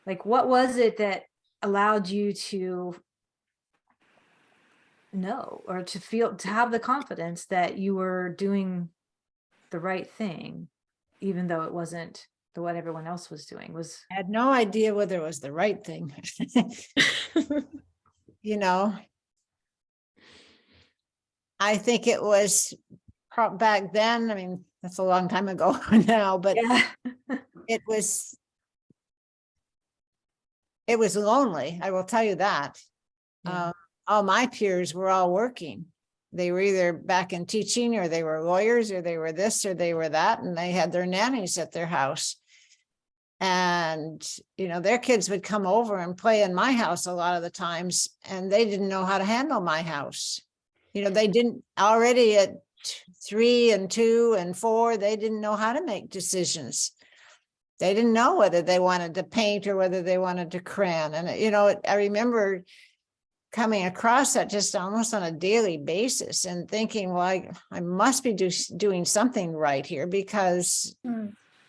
like what was it that allowed you to know, or to have the confidence that you were doing the right thing, even though it wasn't what everyone else was doing? I had no idea whether it was the right thing. I think it was back then. I mean, that's a long time ago now, but Yeah. it was lonely, I will tell you that. Yeah. All my peers were all working. They were either back in teaching, or they were lawyers, or they were this, or they were that, and they had their nannies at their house. And, their kids would come over and play in my house a lot of the times, and they didn't know how to handle my house. They didn't already at 3 and 2 and 4, they didn't know how to make decisions. They didn't know whether they wanted to paint or whether they wanted to crayon. And, I remember coming across that just almost on a daily basis and thinking, well, I must be doing something right here, because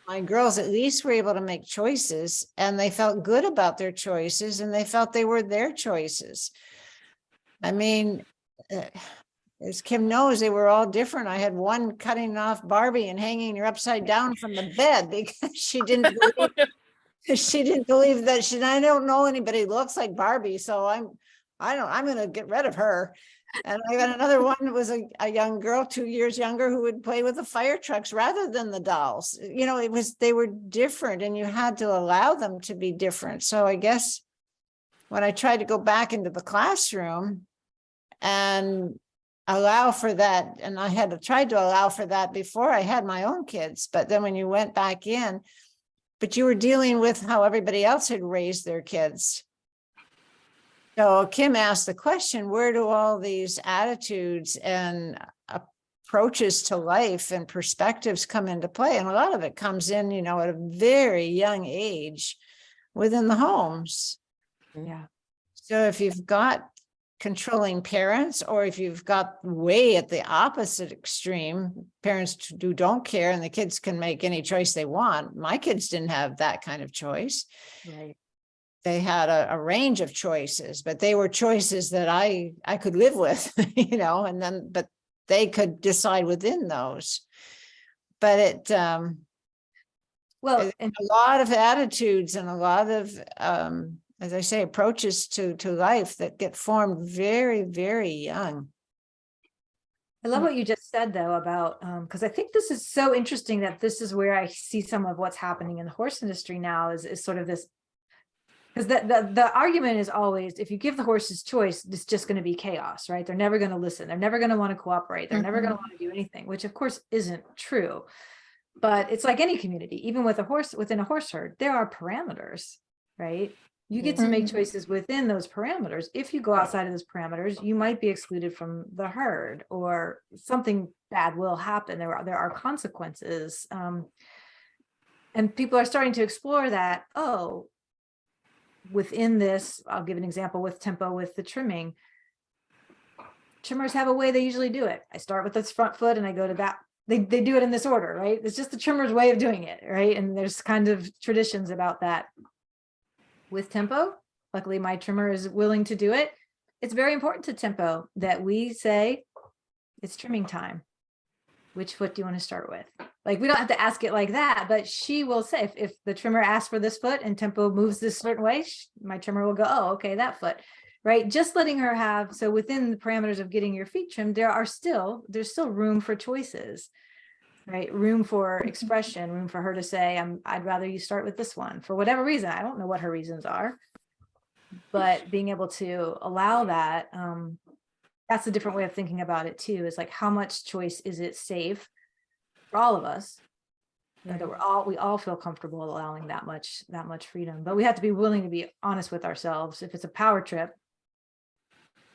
my girls at least were able to make choices, and they felt good about their choices, and they felt they were their choices. I mean, as Kim knows, they were all different. I had one cutting off Barbie and hanging her upside down from the bed because she didn't believe that I don't know anybody who looks like Barbie. So I'm going to get rid of her. And I got another one that was a young girl, 2 years younger, who would play with the fire trucks rather than the dolls. They were different, and you had to allow them to be different. So I guess when I tried to go back into the classroom and allow for that, and I had tried to allow for that before I had my own kids, but then when you went back in, but you were dealing with how everybody else had raised their kids. So Kim asked the question, where do all these attitudes and approaches to life and perspectives come into play? And a lot of it comes in, at a very young age within the homes. Yeah. So if you've got controlling parents, or if you've got way at the opposite extreme, parents who don't care and the kids can make any choice they want. My kids didn't have that kind of choice. Right. They had a range of choices, but they were choices that I could live with, but they could decide within those. But Well, and a lot of attitudes and a lot of, as I say, approaches to life that get formed very, very young. I love what you just said, though, about because I think this is so interesting that this is where I see some of what's happening in the horse industry now is sort of this. Because the argument is always, if you give the horses choice, it's just going to be chaos, right? They're never going to listen. They're never going to want to cooperate. They're never going to want to do anything, which of course isn't true. But it's like any community, even with a horse, within a horse herd, there are parameters, right? You get to make choices within those parameters. If you go outside of those parameters, you might be excluded from the herd, or something bad will happen. There are consequences. And people are starting to explore that, within this, I'll give an example with tempo, with the trimming. Trimmers have a way they usually do it. I start with this front foot and I go to that. They do it in this order, right? It's just the trimmer's way of doing it, right? And there's kind of traditions about that. With tempo, luckily my trimmer is willing to do it. It's very important to tempo that we say it's trimming time. Which foot do you want to start with? Like, we don't have to ask it like that, but she will say, if the trimmer asks for this foot and tempo moves this certain way, my trimmer will go, oh, okay, that foot, right? Just letting her have, so within the parameters of getting your feet trimmed, there's still room for choices, right? Room for expression, room for her to say, I'd rather you start with this one for whatever reason. I don't know what her reasons are, but being able to allow that, that's a different way of thinking about it too, is like, how much choice is it safe for all of us, that we all feel comfortable allowing that much freedom. But we have to be willing to be honest with ourselves. If it's a power trip,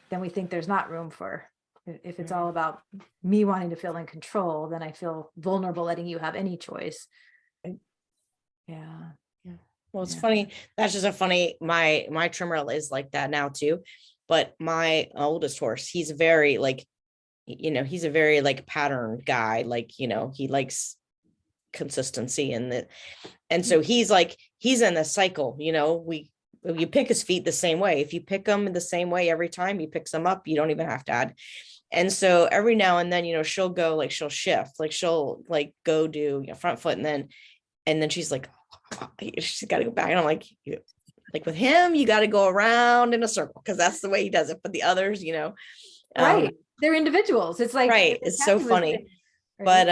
then we think there's not room for, if it's all about me wanting to feel in control, then I feel vulnerable letting you have any choice. Yeah. Well, it's funny. That's just a funny, my trimmer is like that now too. But my oldest horse, he's very he's a very pattern guy. He likes consistency and so he's in the cycle, you pick his feet the same way. If you pick them the same way every time he picks them up, you don't even have to add. And so every now and then, she'll go, she'll shift, she'll go do front foot. And then she's like, she's got to go back. And I'm like, with him, you got to go around in a circle because that's the way he does it. But the others, right. They're individuals. It's like, right. It's so funny. Right.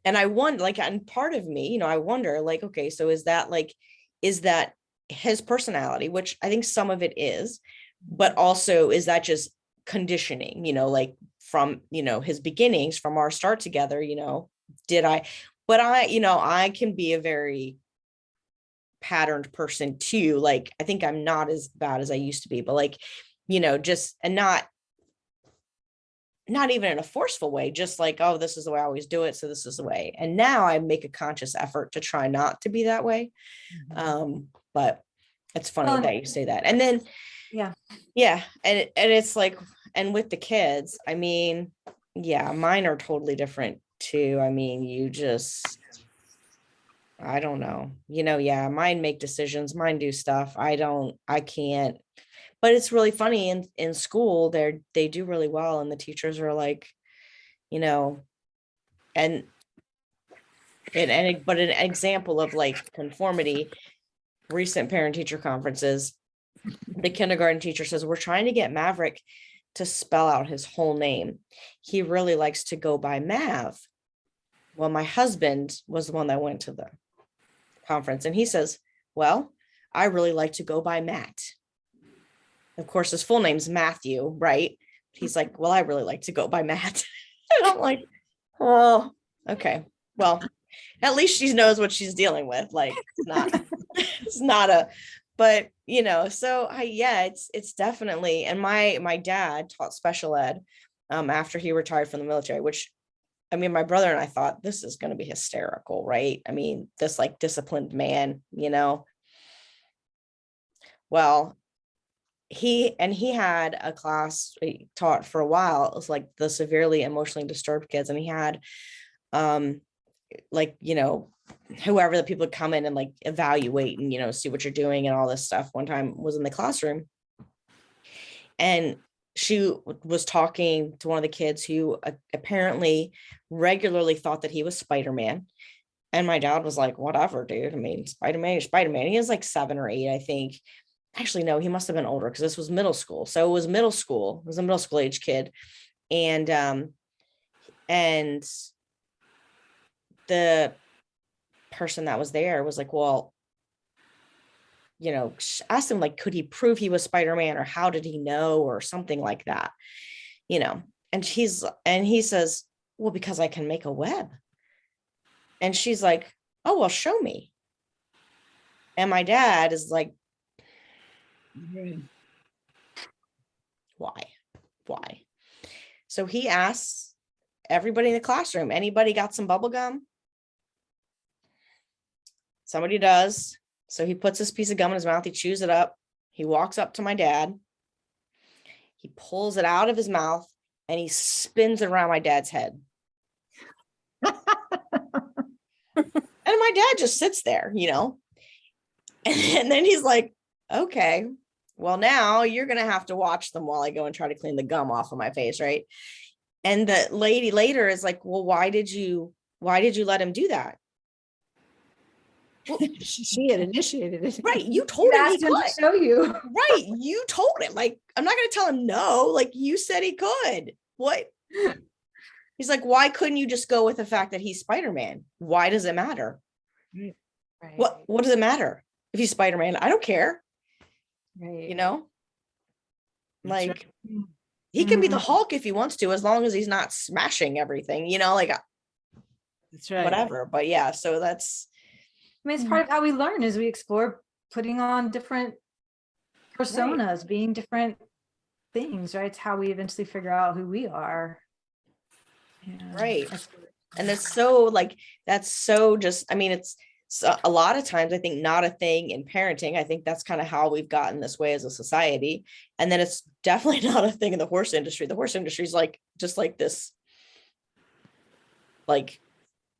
But, and I wonder, like, and part of me, I wonder, like, okay, so is that his personality, which I think some of it is, but also is that just conditioning, like from, his beginnings, from our start together, but I can be a very patterned person too. Like, I think I'm not as bad as I used to be, but like, just, and not even in a forceful way, just like, oh, this is the way I always do it, so this is the way. And now I make a conscious effort to try not to be that way. But it's funny that you say that. And then Yeah. And it's like, and with the kids, I mean, yeah, mine are totally different too. I mean, I don't know, yeah, mine make decisions, mine do stuff. I can't, but it's really funny in school, they do really well. And the teachers are like, and but an example of like conformity, recent parent teacher conferences, the kindergarten teacher says, we're trying to get Maverick to spell out his whole name. He really likes to go by Mav. Well, my husband was the one that went to the conference, and he says, well, I really like to go by Matt. Of course, his full name's Matthew, right? He's like, well, I really like to go by Matt. And I'm like, oh, okay. Well, at least she knows what she's dealing with. Like, it's not a, but so it's definitely, and my dad taught special ed after he retired from the military, which, I mean, my brother and I thought, this is going to be hysterical, right? I mean, this like disciplined man, well, he had a class he taught for a while. It was like the severely emotionally disturbed kids, and he had like, whoever the people would come in and like evaluate and, see what you're doing and all this stuff. One time was in the classroom, and she was talking to one of the kids who apparently regularly thought that he was Spider-Man. And my dad was like, whatever, dude. I mean, Spider-Man, Spider-Man. He was like 7 or 8, I think. Actually, no, he must have been older, because this was middle school. So it was middle school. It was a middle school age kid. And the person that was there was like, well, asked him, like, could he prove he was Spider-Man, or how did he know, or something like that, and he says, well, because I can make a web. And she's like, oh, well, show me. And my dad is like, why? So he asks everybody in the classroom, anybody got some bubble gum? Somebody does. So he puts this piece of gum in his mouth, he chews it up, he walks up to my dad, he pulls it out of his mouth, and he spins it around my dad's head. And my dad just sits there, and then he's like, okay, well, now you're going to have to watch them while I go and try to clean the gum off of my face. Right. And the lady later is like, well, why did you let him do that? Well, she had initiated it. Right. You told him he could. To show you. Right. You told him, like, I'm not going to tell him no. Like, you said he could. What? He's like, why couldn't you just go with the fact that he's Spider-Man? Why does it matter? Right. What does it matter if he's Spider-Man? I don't care. Right. Like, right. he can be the Hulk if he wants to, as long as he's not smashing everything, like, That's right. whatever. But yeah, so that's, I mean, it's part of how we learn, is we explore putting on different personas, being different things, right? It's how we eventually figure out who we are. Yeah. right. And it's so like, that's so just, I mean, it's a lot of times, I think, not a thing in parenting. I think that's kind of how we've gotten this way as a society. And then it's definitely not a thing in the horse industry. The horse industry is like, just like this, like,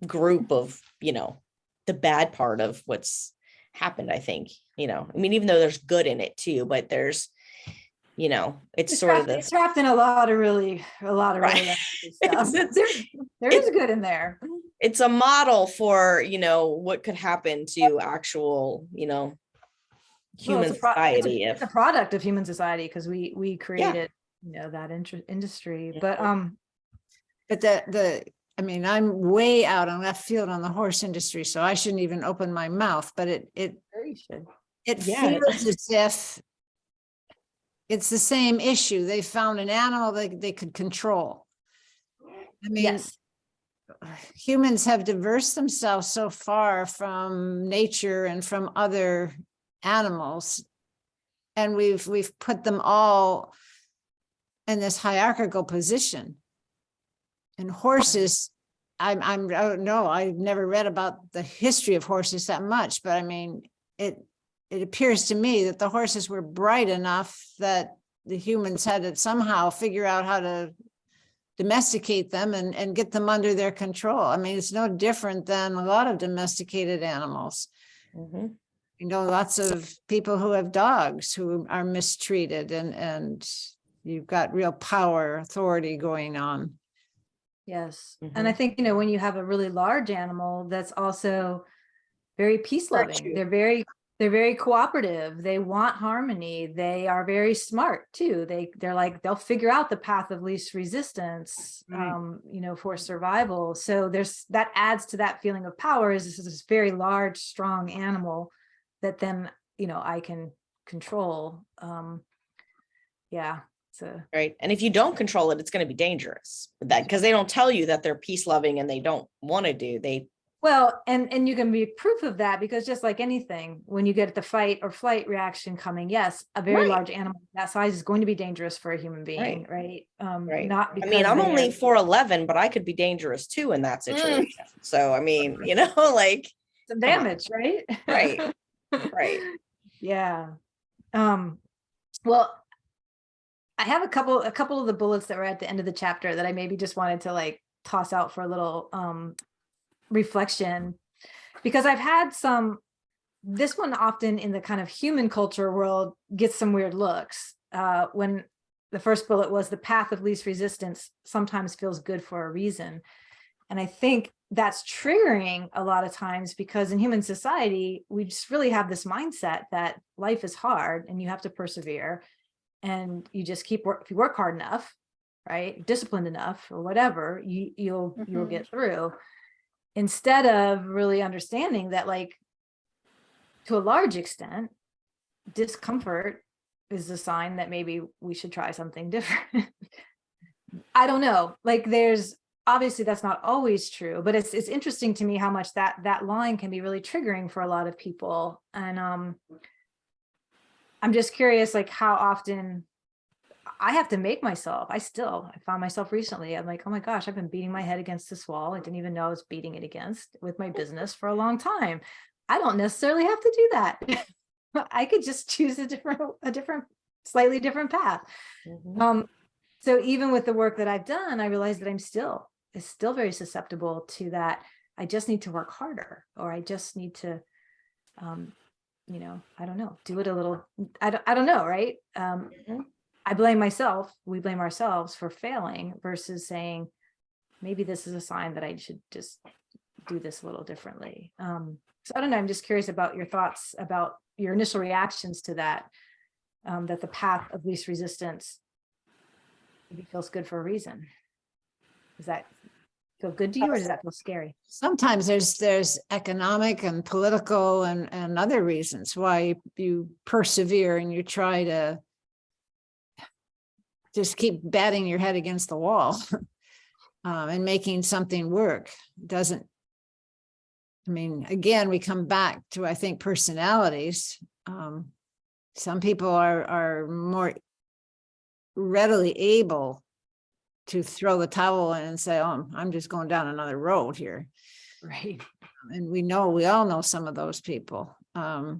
group of, the bad part of what's happened, I think, I mean, even though there's good in it too, but there's, it's sort of this. It's trapped in a lot of really Right. stuff. There is good in there. It's a model for, what could happen to actual, human society. It's a product of human society, because we created, that industry. But the I mean, I'm way out on left field on the horse industry, so I shouldn't even open my mouth, but it Sure you should. Yeah. feels as if it's the same issue. They found an animal that they could control. I mean, Yes. humans have divorced themselves so far from nature and from other animals. And we've put them all in this hierarchical position. And horses, I don't know, I've never read about the history of horses that much, but I mean, it appears to me that the horses were bright enough that the humans had to somehow figure out how to domesticate them and get them under their control. I mean, it's no different than a lot of domesticated animals. Mhm. You know, lots of people who have dogs who are mistreated, and you've got real power, authority going on. Yes. And I Mhm. think, when you have a really large animal that's also very peace loving, Virtue. they're very cooperative. They want harmony. They are very smart too. They're like, they'll figure out the path of least resistance, Right. for survival. So that adds to that feeling of power, is this very large, strong animal that then, I can control. Yeah. So Right. And if you don't control it, it's going to be dangerous. That because they don't tell you that they're peace loving and they don't want to do. well, and you can be proof of that, because just like anything, when you get the fight or flight reaction coming, yes, a very Right. large animal that size is going to be dangerous for a human being, right? Right. Not I because mean, I'm only they're 4'11", but I could be dangerous too in that situation. So I mean, like some come on. damage, right? Right. Right. Yeah. Well, I have a couple of the bullets that were at the end of the chapter that I maybe just wanted to like toss out for a little reflection, because I've had this one often in the kind of human culture world gets some weird looks. When the first bullet was, the path of least resistance sometimes feels good for a reason. And I think that's triggering a lot of times, because in human society, we just really have this mindset that life is hard and you have to persevere, and you just if you work hard enough, right, disciplined enough or whatever, you'll Mhm. get through, instead of really understanding that, like, to a large extent, discomfort is a sign that maybe we should try something different. I don't know. Like, there's obviously that's not always true, but it's interesting to me how much that line can be really triggering for a lot of people. And I'm just curious, like, how often I have to make myself. I found myself recently. I'm like, oh my gosh, I've been beating my head against this wall. I didn't even know I was beating it against with my business for a long time. I don't necessarily have to do that. I could just choose a different, slightly different path. Mhm. So even with the work that I've done, I realize that it's still very susceptible to that. I just need to work harder, or I just need to, I don't know, do it a little. I don't know, right? Mhm. I blame myself. We blame ourselves for failing, versus saying, maybe this is a sign that I should just do this a little differently. So I don't know. I'm just curious about your thoughts, about your initial reactions to that, that the path of least resistance maybe feels good for a reason. Does that feel good to you, or does that feel scary? Sometimes there's economic and political and other reasons why you persevere and you try to just keep batting your head against the wall and making something work. I mean, again, we come back to, I think, personalities. Some people are more readily able to throw the towel in and say, oh, I'm just going down another road here. Right. And we all know some of those people. But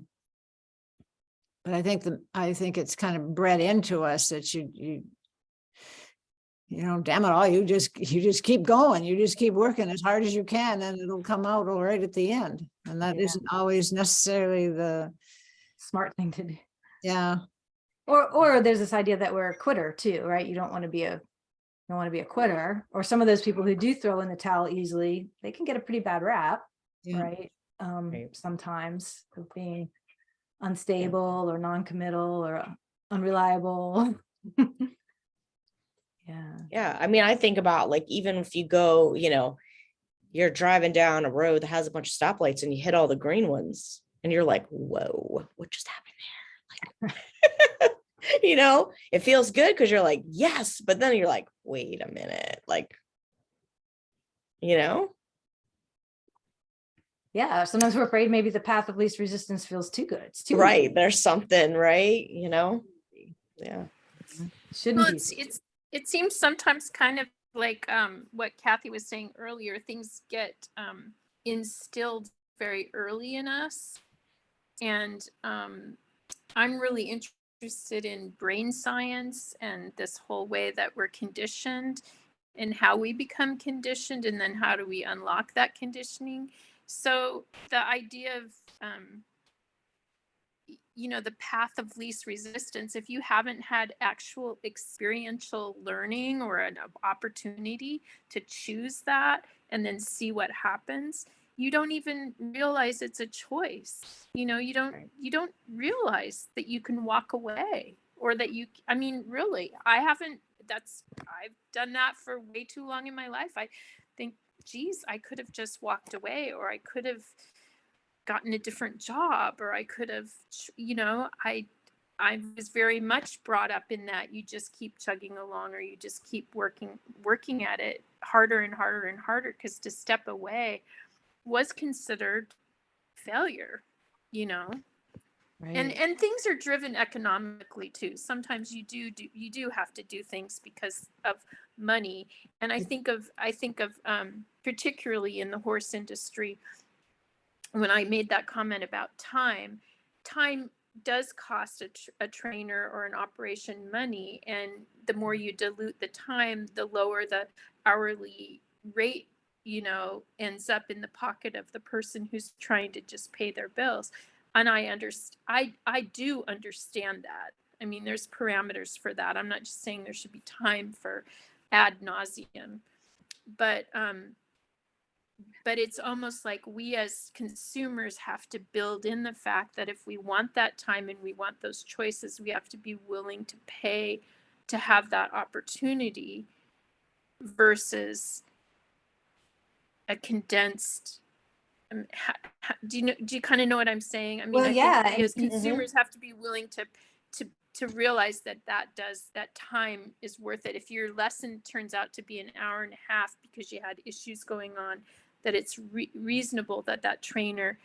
I think it's kind of bred into us that damn it all, you just keep going. You just keep working as hard as you can, and it'll come out all right at the end. And that Yeah. isn't always necessarily the Smart thing to do. yeah. Or there's this idea that we're a quitter too, right? You don't want to be a quitter. Or some of those people who do throw in the towel easily, they can get a pretty bad rap, Yeah. right? Right. Sometimes, of being unstable or non-committal or unreliable. Yeah. Yeah. I mean, I think about, like, even if you go, you're driving down a road that has a bunch of stoplights and you hit all the green ones and you're like, whoa, what just happened there? Like, it feels good because you're like, yes, but then you're like, wait a minute, like, Yeah, sometimes we're afraid maybe the path of least resistance feels too good. It's too right. easy. There's something, right? Yeah. Shouldn't Well, be. it seems sometimes kind of like what Kathy was saying earlier, things get instilled very early in us. And I'm really interested in brain science and this whole way that we're conditioned and how we become conditioned, and then how do we unlock that conditioning. So the idea of the path of least resistance, if you haven't had actual experiential learning or an opportunity to choose that and then see what happens, you don't even realize it's a choice. You don't realize that you can walk away, or that really, I've done that for way too long in my life. I think, geez, I could have just walked away, or I could have gotten a different job, or I could have, I was very much brought up in that you just keep chugging along, or you just keep working at it harder and harder and harder, because to step away was considered failure, Right. and things are driven economically too. Sometimes you do have to do things because of money. And I think of particularly in the horse industry, when I made that comment about time does cost a trainer or an operation money. And the more you dilute the time, the lower the hourly rate, ends up in the pocket of the person who's trying to just pay their bills. And I do understand that. I mean, there's parameters for that. I'm not just saying there should be time for ad nauseum, but it's almost like we as consumers have to build in the fact that if we want that time and we want those choices, we have to be willing to pay to have that opportunity, versus a condensed. Do you kind of know what I'm saying? I mean, Well, I yeah, think we as and- consumers have to be willing to realize that time is worth it. If your lesson turns out to be an hour and a half because you had issues going on, that it's reasonable that trainer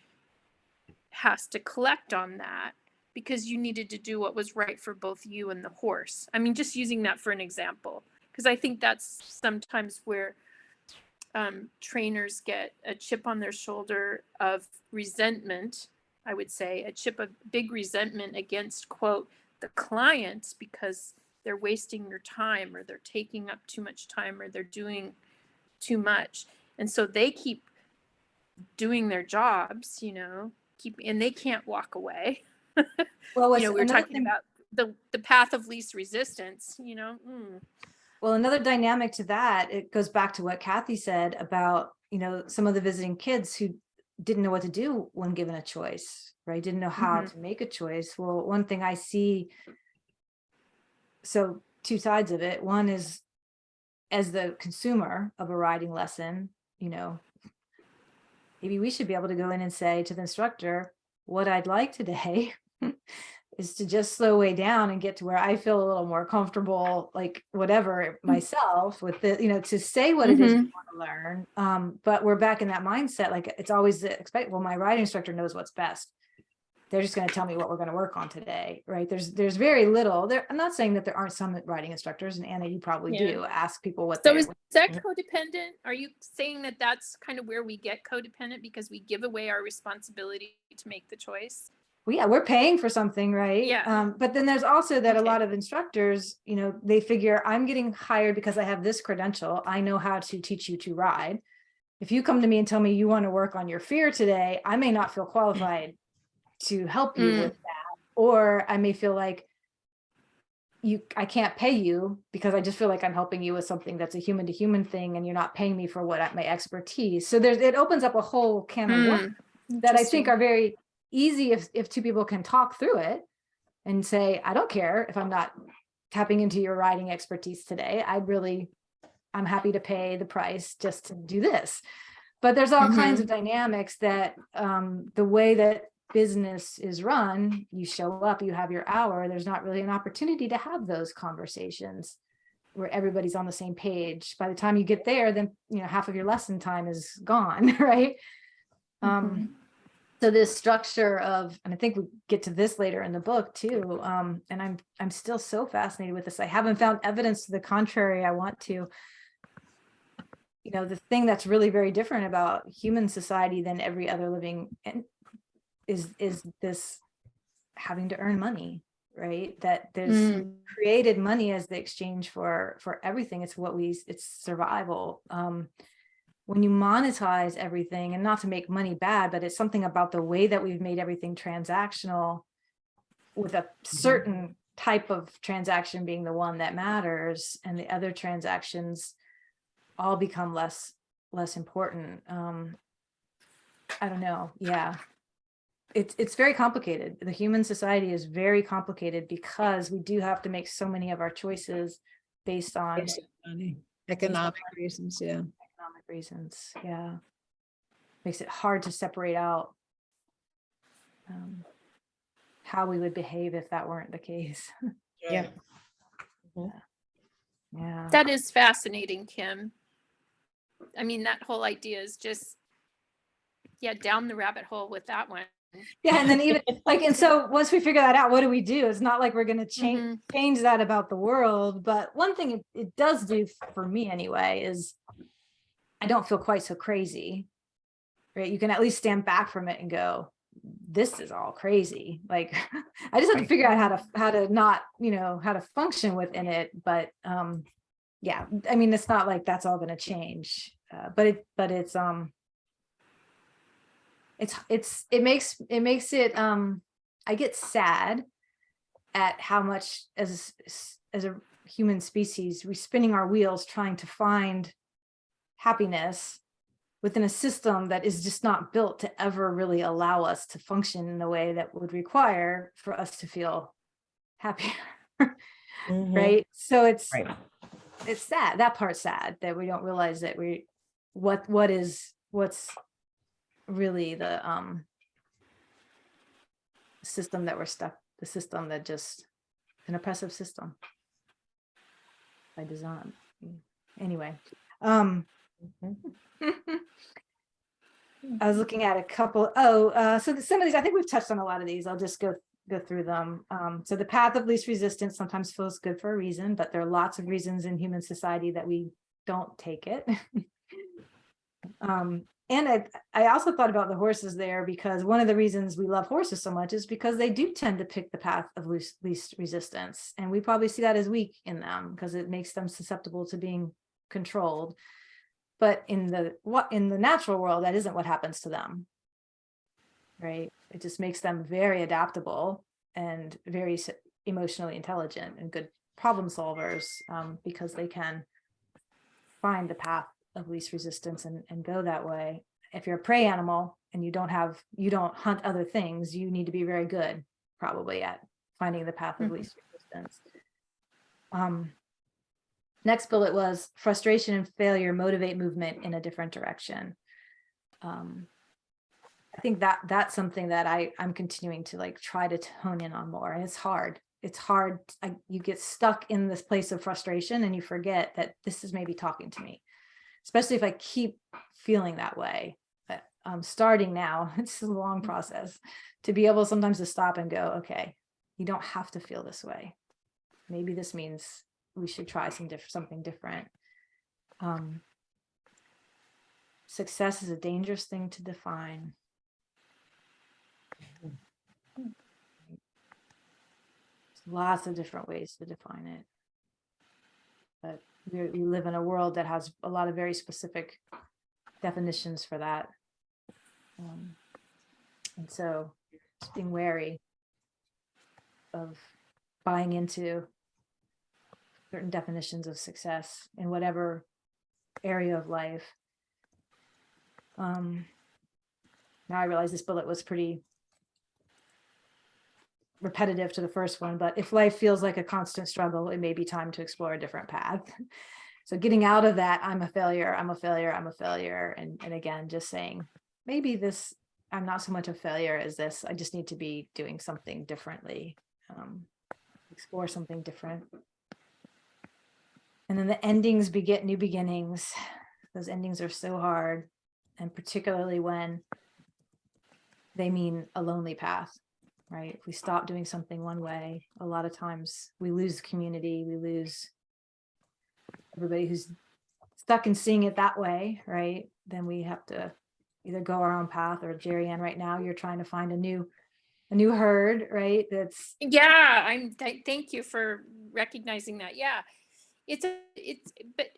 has to collect on that, because you needed to do what was right for both you and the horse. I mean, just using that for an example, because I think that's sometimes where trainers get a chip on their shoulder of resentment. I would say a big resentment against, quote, the clients, because they're wasting your time, or they're taking up too much time, or they're doing too much. And so they keep doing their jobs, and they can't walk away. Well, We were talking about the path of least resistance, Well, another dynamic to that, it goes back to what Kathy said about, some of the visiting kids who didn't know what to do when given a choice, right? Didn't know how to make a choice. Well, one thing I see, so two sides of it. One is, as the consumer of a riding lesson, maybe we should be able to go in and say to the instructor, what I'd like today is to just slow way down and get to where I feel a little more comfortable, like whatever myself with the, to say what it is you want to learn. But we're back in that mindset. Like it's always well, my riding instructor knows what's best. They're just going to tell me what we're going to work on today. Right. There's very little there. I'm not saying that there aren't some riding instructors, and Anna, you probably do ask people what. So is that codependent? Are you saying that that's kind of where we get codependent, because we give away our responsibility to make the choice? Well, yeah, we're paying for something, right? Yeah. But then there's also that a lot of instructors, they figure I'm getting hired because I have this credential. I know how to teach you to ride. If you come to me and tell me you want to work on your fear today, I may not feel qualified to help you with that. Or I may feel like I can't pay you because I just feel like I'm helping you with something that's a human to human thing, and you're not paying me for my expertise. So it opens up a whole can of worms that I think are very easy if two people can talk through it and say, I don't care if I'm not tapping into your riding expertise today. I'm happy to pay the price just to do this. But there's all kinds of dynamics that the way that business is run, you show up, you have your hour, there's not really an opportunity to have those conversations where everybody's on the same page. By the time you get there, then half of your lesson time is gone, right? So this structure of, and I think we get to this later in the book too, and I'm still so fascinated with this. I haven't found evidence to the contrary. I want to. The thing that's really very different about human society than every other living is this having to earn money, right? That there's created money as the exchange for everything. It's survival. When you monetize everything, and not to make money bad, but it's something about the way that we've made everything transactional, with a certain type of transaction being the one that matters, and the other transactions all become less important. I don't know. Yeah. It's very complicated. The human society is very complicated because we do have to make so many of our choices based on economic reasons. Yeah. Economic reasons. Yeah. Makes it hard to separate out how we would behave if that weren't the case. Yeah. Yeah. That is fascinating, Kim. I mean, that whole idea is just, down the rabbit hole with that one. Yeah, and then even and so once we figure that out, what do we do? It's not like we're going to change that about the world, but one thing it does do for me anyway is I don't feel quite so crazy, right? You can at least stand back from it and go, this is all crazy. Like, I just have to figure out how to not, how to function within it. But yeah, I mean, it's not like that's all going to change, but it makes it I get sad at how much as a human species we're spinning our wheels trying to find happiness within a system that is just not built to ever really allow us to function in the way that would require for us to feel happier. Right? So it's sad. That part's sad, that we don't realize that what's really the system that we're stuck, the system that just an oppressive system by design. Anyway, I was looking at a couple. So some of these, I think we've touched on a lot of these. I'll just go through them. So the path of least resistance sometimes feels good for a reason, but there are lots of reasons in human society that we don't take it. And I also thought about the horses there, because one of the reasons we love horses so much is because they do tend to pick the path of least resistance. And we probably see that as weak in them because it makes them susceptible to being controlled. But in the natural world, that isn't what happens to them, right? It just makes them very adaptable and very emotionally intelligent and good problem solvers, because they can find the path of least resistance and go that way. If you're a prey animal and you don't hunt other things, you need to be very good probably at finding the path of least resistance. Next bullet was frustration and failure motivate movement in a different direction. I think that's something that I'm continuing to try to hone in on more, and it's hard. It's hard. You get stuck in this place of frustration and you forget that this is maybe talking to me, especially if I keep feeling that way. I'm starting now. It's a long process to be able sometimes to stop and go, okay, you don't have to feel this way. Maybe this means we should try something different. Success is a dangerous thing to define. Lots of different ways to define it. But we live in a world that has a lot of very specific definitions for that. And so just being wary of buying into certain definitions of success in whatever area of life. Now I realize this bullet was pretty repetitive to the first one, but if life feels like a constant struggle, it may be time to explore a different path. So getting out of that, I'm a failure, I'm a failure, I'm a failure. And again, just saying, maybe this, I'm not so much a failure as this, I just need to be doing something differently, explore something different. And then the endings beget new beginnings. Those endings are so hard. And particularly when they mean a lonely path, right? If we stop doing something one way, a lot of times we lose community, we lose everybody who's stuck in seeing it that way, right? Then we have to either go our own path, or Jerry Ann, right now, you're trying to find a new herd, right? That's Yeah, thank you for recognizing that. Yeah. But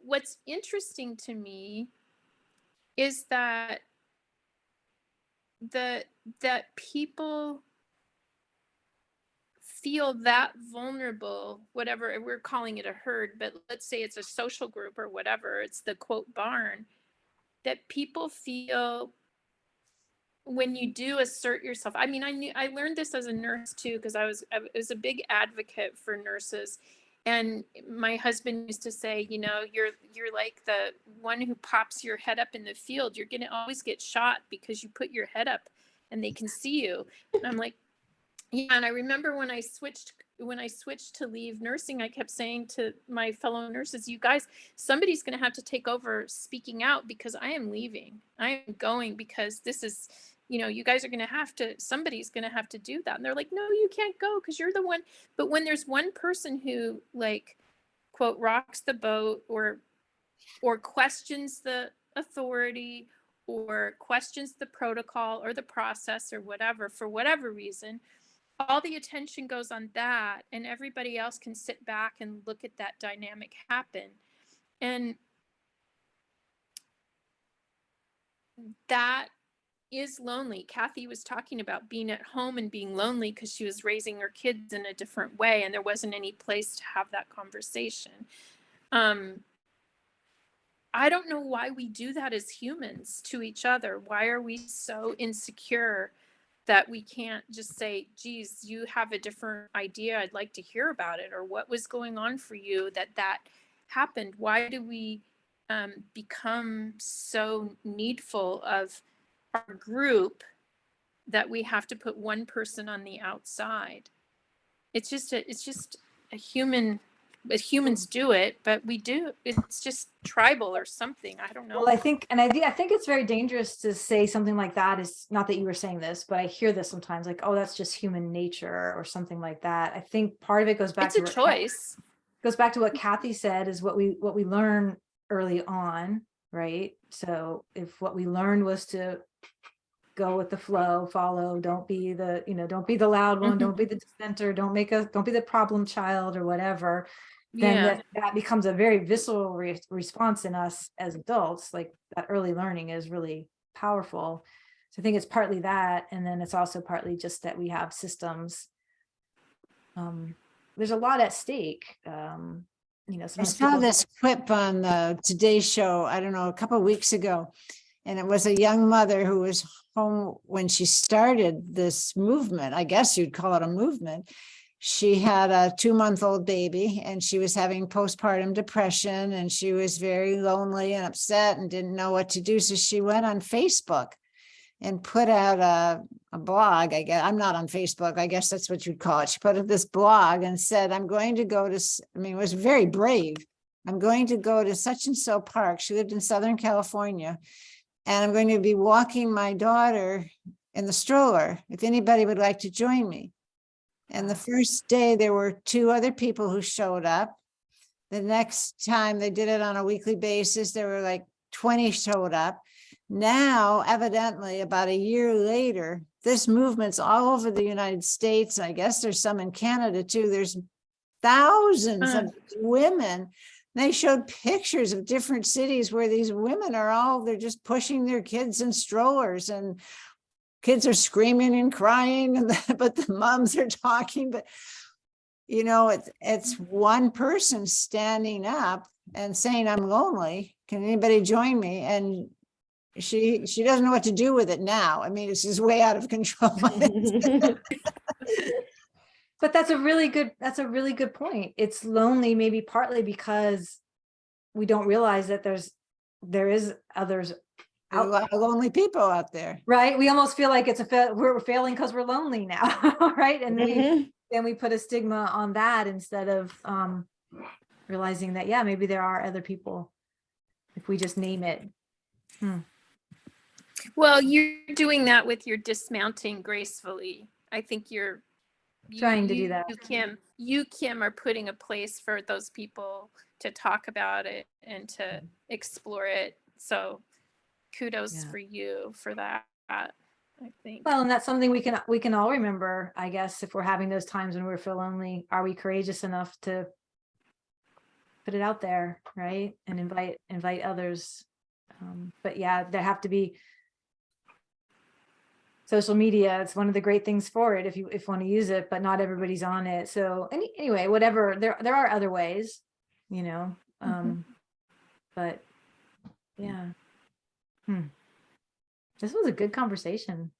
what's interesting to me is that that people feel that vulnerable, whatever we're calling it, a herd, but let's say it's a social group or whatever, it's the quote barn, that people feel when you do assert yourself. I mean, I learned this as a nurse too, because I was a big advocate for nurses. And my husband used to say, you know, you're like the one who pops your head up in the field. You're gonna always get shot because you put your head up and they can see you. And I'm like, yeah. And I remember when I switched to leave nursing, I kept saying to my fellow nurses, you guys, somebody's going to have to take over speaking out, because I am leaving. I am going, because this is, you know, you guys are going to have to, somebody's going to have to do that. And they're like, no, you can't go because you're the one. But when there's one person who, like, quote, rocks the boat, or questions the authority, or questions the protocol or the process or whatever, for whatever reason, all the attention goes on that, and everybody else can sit back and look at that dynamic happen. And that is lonely. Kathy was talking about being at home and being lonely because she was raising her kids in a different way, and there wasn't any place to have that conversation. I don't know why we do that as humans to each other. Why are we so insecure that we can't just say, geez, you have a different idea, I'd like to hear about it, or what was going on for you that happened? Why do we become so needful of our group that we have to put one person on the outside? It's just a human, but humans do it, but we do, it's just tribal or something. I don't know. well, I think it's very dangerous to say something like that. Is not that you were saying this, but I hear this sometimes, like, oh, that's just human nature or something like that. I think part of it goes back It's a choice. Goes back to what Kathy said, is what we learn early on, right? So if what we learned was to go with the flow, follow, don't be the loud one, don't be the dissenter, don't be the problem child or whatever, then that becomes a very visceral response in us as adults. Like, that early learning is really powerful. So I think it's partly that, and then it's also partly just that we have systems. There's a lot at stake. I saw this clip on the Today Show, I don't know, a couple of weeks ago, and it was a young mother who was home when she started this movement. I guess you'd call it a movement. She had a 2-month-old baby, and she was having postpartum depression, and she was very lonely and upset and didn't know what to do. So she went on Facebook and put out a blog. I guess I'm not on Facebook. I guess that's what you'd call it. She put up this blog and said, I'm going to go to, it was very brave. I'm going to go to such and so park. She lived in Southern California. And I'm going to be walking my daughter in the stroller, if anybody would like to join me. And the first day there were 2 other people who showed up. The next time they did it on a weekly basis, there were like 20 showed up. Now, evidently, about a year later, this movement's all over the United States. I guess there's some in Canada too. There's thousands of women. They showed pictures of different cities where these women are they're just pushing their kids in strollers, and kids are screaming and crying, but the moms are talking. But, it's one person standing up and saying, I'm lonely. Can anybody join me? And she doesn't know what to do with it now. I mean, it's just way out of control. But that's a really good point. It's lonely, maybe partly because we don't realize that there is others There are a lot of lonely people out there. right? We almost feel like we're failing because we're lonely now, right? And Mhm. then we put a stigma on that instead of realizing that, yeah, maybe there are other people if we just name it. Well, you're doing that with your dismounting gracefully. I think Trying to do that. You, Kim, are putting a place for those people to talk about it and to explore it. So kudos Yeah. for you for that, I think. Well, and that's something we can all remember, I guess, if we're having those times when we feel lonely. Are we courageous enough to put it out there, right? And invite others. But yeah, there have to be social media. It's one of the great things for it if you want to use it, but not everybody's on it. So anyway, whatever, there are other ways, you know. But yeah. This was a good conversation.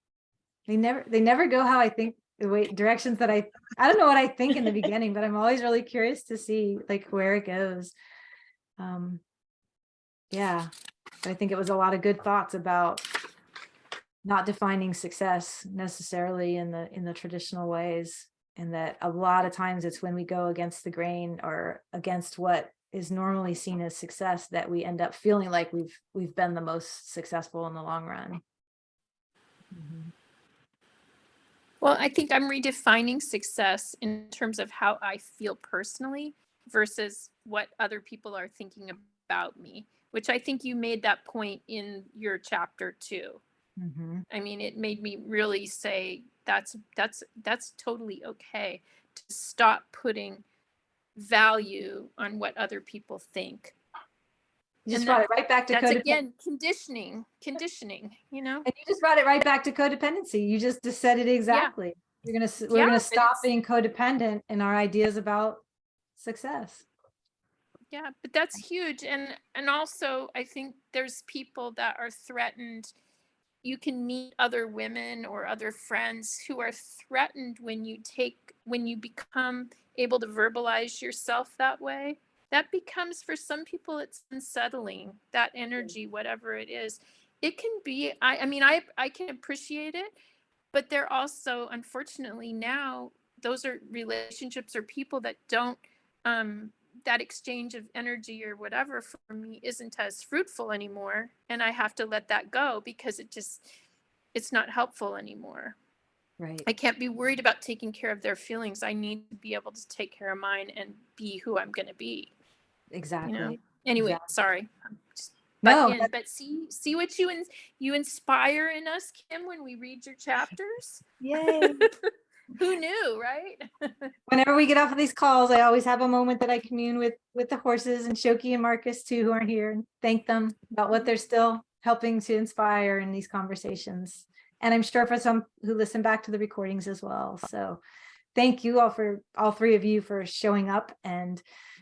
They never go how I think, the way directions that I don't know what I think in the beginning, but I'm always really curious to see like where it goes. Yeah, but I think it was a lot of good thoughts about not defining success necessarily in the traditional ways, and that a lot of times it's when we go against the grain or against what is normally seen as success that we end up feeling like we've been the most successful in the long run. Well, I think I'm redefining success in terms of how I feel personally versus what other people are thinking about me, which I think you made that point in your chapter too. I mean, it made me really say that's totally okay to stop putting value on what other people think. You just And brought it right back to That's codependency. again conditioning, And you just brought it right back to codependency. You just said it exactly. We're Yeah, gonna but stop it's- being codependent in our ideas about success. Yeah, but that's huge. And also I think there's people that are threatened. You can meet other women or other friends who are threatened when you become able to verbalize yourself that way. That becomes, for some people, it's unsettling, that energy, whatever it is. It can be, I mean, I can appreciate it, but they're also, unfortunately, now those are relationships or people that don't, that exchange of energy or whatever for me isn't as fruitful anymore, and I have to let that go because it's not helpful anymore. Right. I can't be worried about taking care of their feelings. I need to be able to take care of mine and be who I'm going to be. Exactly. Anyway, Exactly. sorry. I'm just No, but see what you inspire in us, Kim, when we read your chapters. yay. Who knew, right? Whenever we get off of these calls, I always have a moment that I commune with the horses, and Shoki and Marcus too, who aren't here, and thank them about what they're still helping to inspire in these conversations. And I'm sure for some who listen back to the recordings as well. So thank you all three of you for showing up and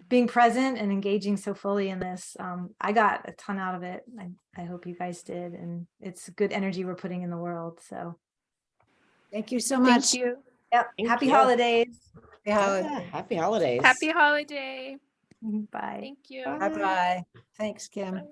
being present and engaging so fully in this. I got a ton out of it. I hope you guys did. And it's good energy we're putting in the world. So Thank you so much. Thank you. yep. Thank Happy you. holidays. Yeah, happy holidays. Happy holiday. Bye. Thank you. Bye. Bye-bye. Thanks, Kim. Bye.